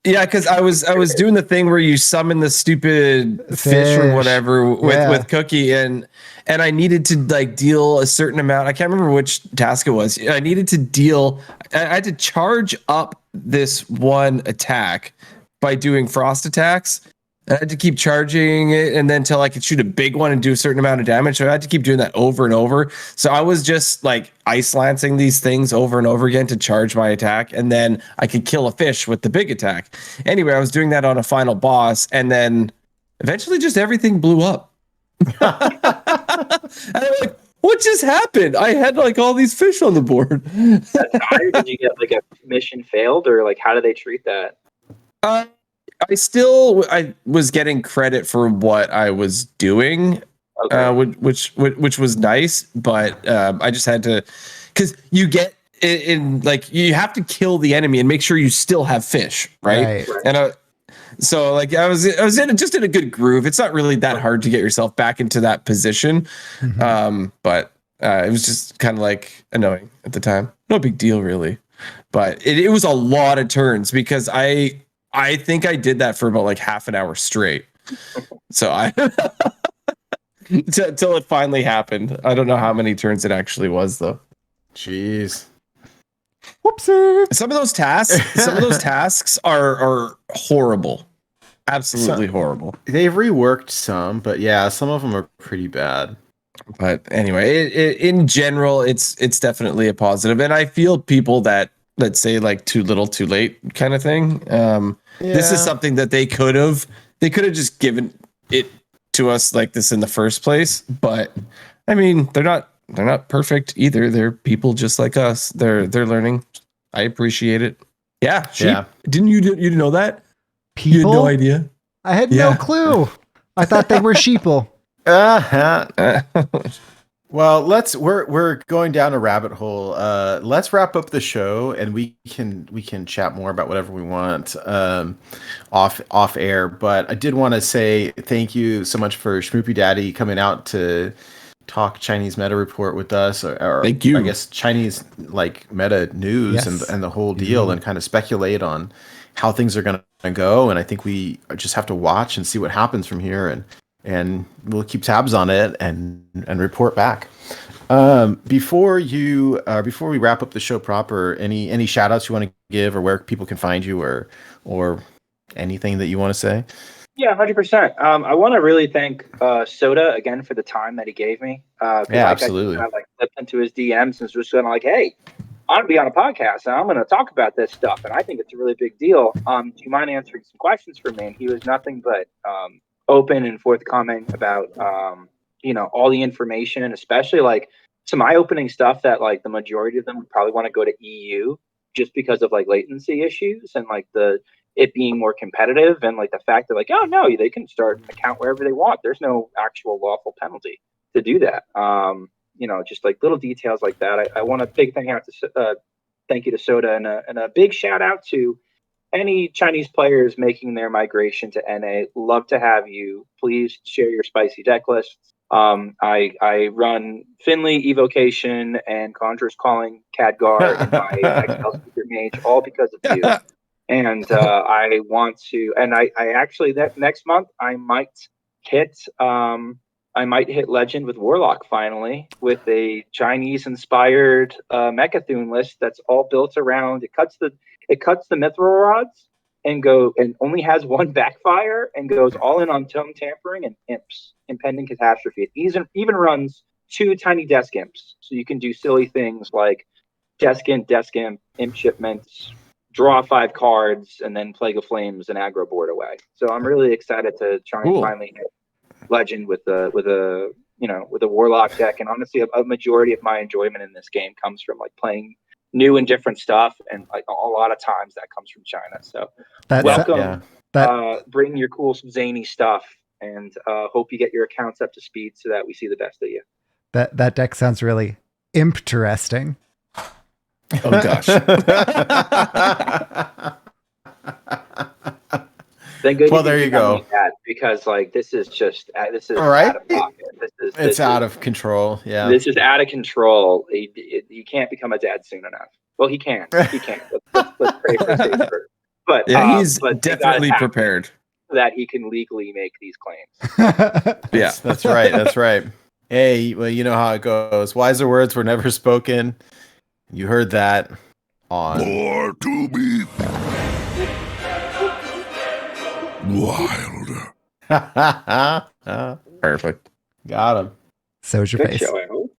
Because I was doing the thing where you summon the stupid fish or whatever with Cookie, and I needed to like deal a certain amount. I can't remember which task it was. I needed to deal. I had to charge up this one attack by doing frost attacks. I had to keep charging it, and then until I could shoot a big one and do a certain amount of damage. So I had to keep doing that over and over. So I was just like ice lancing these things over and over again to charge my attack, and then I could kill a fish with the big attack. Anyway, I was doing that on a final boss, and then eventually just everything blew up. And I'm like, what just happened? I had like all these fish on the board. Did you get like a mission failed, or like how do they treat that? I was getting credit for what I was doing, Okay. which was nice, but I just had to, because you get in like you have to kill the enemy and make sure you still have fish, right? Right. And so like I was in a good groove. It's not really that hard to get yourself back into that position, but it was just kind of like annoying at the time. No big deal really, but it was a lot of turns because I think I did that for about like half an hour straight. So till it finally happened. I don't know how many turns it actually was though. Jeez. Whoopsie. Some of those tasks are horrible. Absolutely horrible. They've reworked some, but yeah, some of them are pretty bad. But anyway, in general, it's definitely a positive. And I feel people that say like too little, too late kind of thing. This is something that they could have just given it to us like this in the first place. But I mean, they're not perfect either. They're people just like us. They're learning. I appreciate it. Yeah. Sheep. Yeah. You didn't know that? People? You had no idea. I had no clue. I thought they were sheeple. Well, we're going down a rabbit hole. Let's wrap up the show, and we can chat more about whatever we want off air. But I did want to say thank you so much for SchmoopieDaddy coming out to talk Chinese meta report with us, or thank you. I guess Chinese like meta news and the whole deal, and kind of speculate on how things are going to go. And I think we just have to watch and see what happens from here, and we'll keep tabs on it and report back. Before we wrap up the show proper, any shout outs you want to give, or where people can find you, or anything that you want to say? Yeah, 100%. I want to really thank Soda again for the time that he gave me. Absolutely. I slipped into his DMs and was just kind of like, hey, I'm going to be on a podcast and I'm going to talk about this stuff. And I think it's a really big deal. Do you mind answering some questions for me? And he was nothing but open and forthcoming about, all the information, and especially like some eye-opening stuff that like the majority of them would probably want to go to EU just because of like latency issues and like it being more competitive, and like the fact that like, oh no, they can start an account wherever they want. There's no actual lawful penalty to do that. Just like little details like that. I want a big thank you to Soda, and a big shout out to any Chinese players making their migration to NA. Love to have you. Please share your spicy deck lists. I run Finley, Evocation, and Conjurer's Calling, Khadgar, and my XL Secret Mage, all because of you. And I want to, and I actually, that next month I might hit Legend with Warlock finally, with a Chinese inspired Mechathune list that's all built around. It cuts the Mithril rods and only has one backfire, and goes all in on Tome Tampering and Imps, Impending Catastrophe. It even runs 2 tiny Desk Imps, so you can do silly things like Desk Imp, Imp Shipments, draw 5 cards, and then Plague of Flames and aggro board away. So I'm really excited to try and finally hit Legend with a Warlock deck. And honestly, a majority of my enjoyment in this game comes from like playing new and different stuff, and like a lot of times that comes from China. So welcome. Bring your cool zany stuff, and hope you get your accounts up to speed so that we see the best of you. That deck sounds really interesting. Oh gosh. Thank goodness. Well, there you go. Because like this is all right. Out of pocket. It's out of control. Yeah. This is out of control. You can't become a dad soon enough. Well, he can. He can. Let's pray for his safety. But yeah, he's definitely prepared that he can legally make these claims. Yeah, that's right. That's right. Hey, well, you know how it goes. Wiser words were never spoken. You heard that on More to be wild. Perfect. Got him. So's your Good face. show, I hope.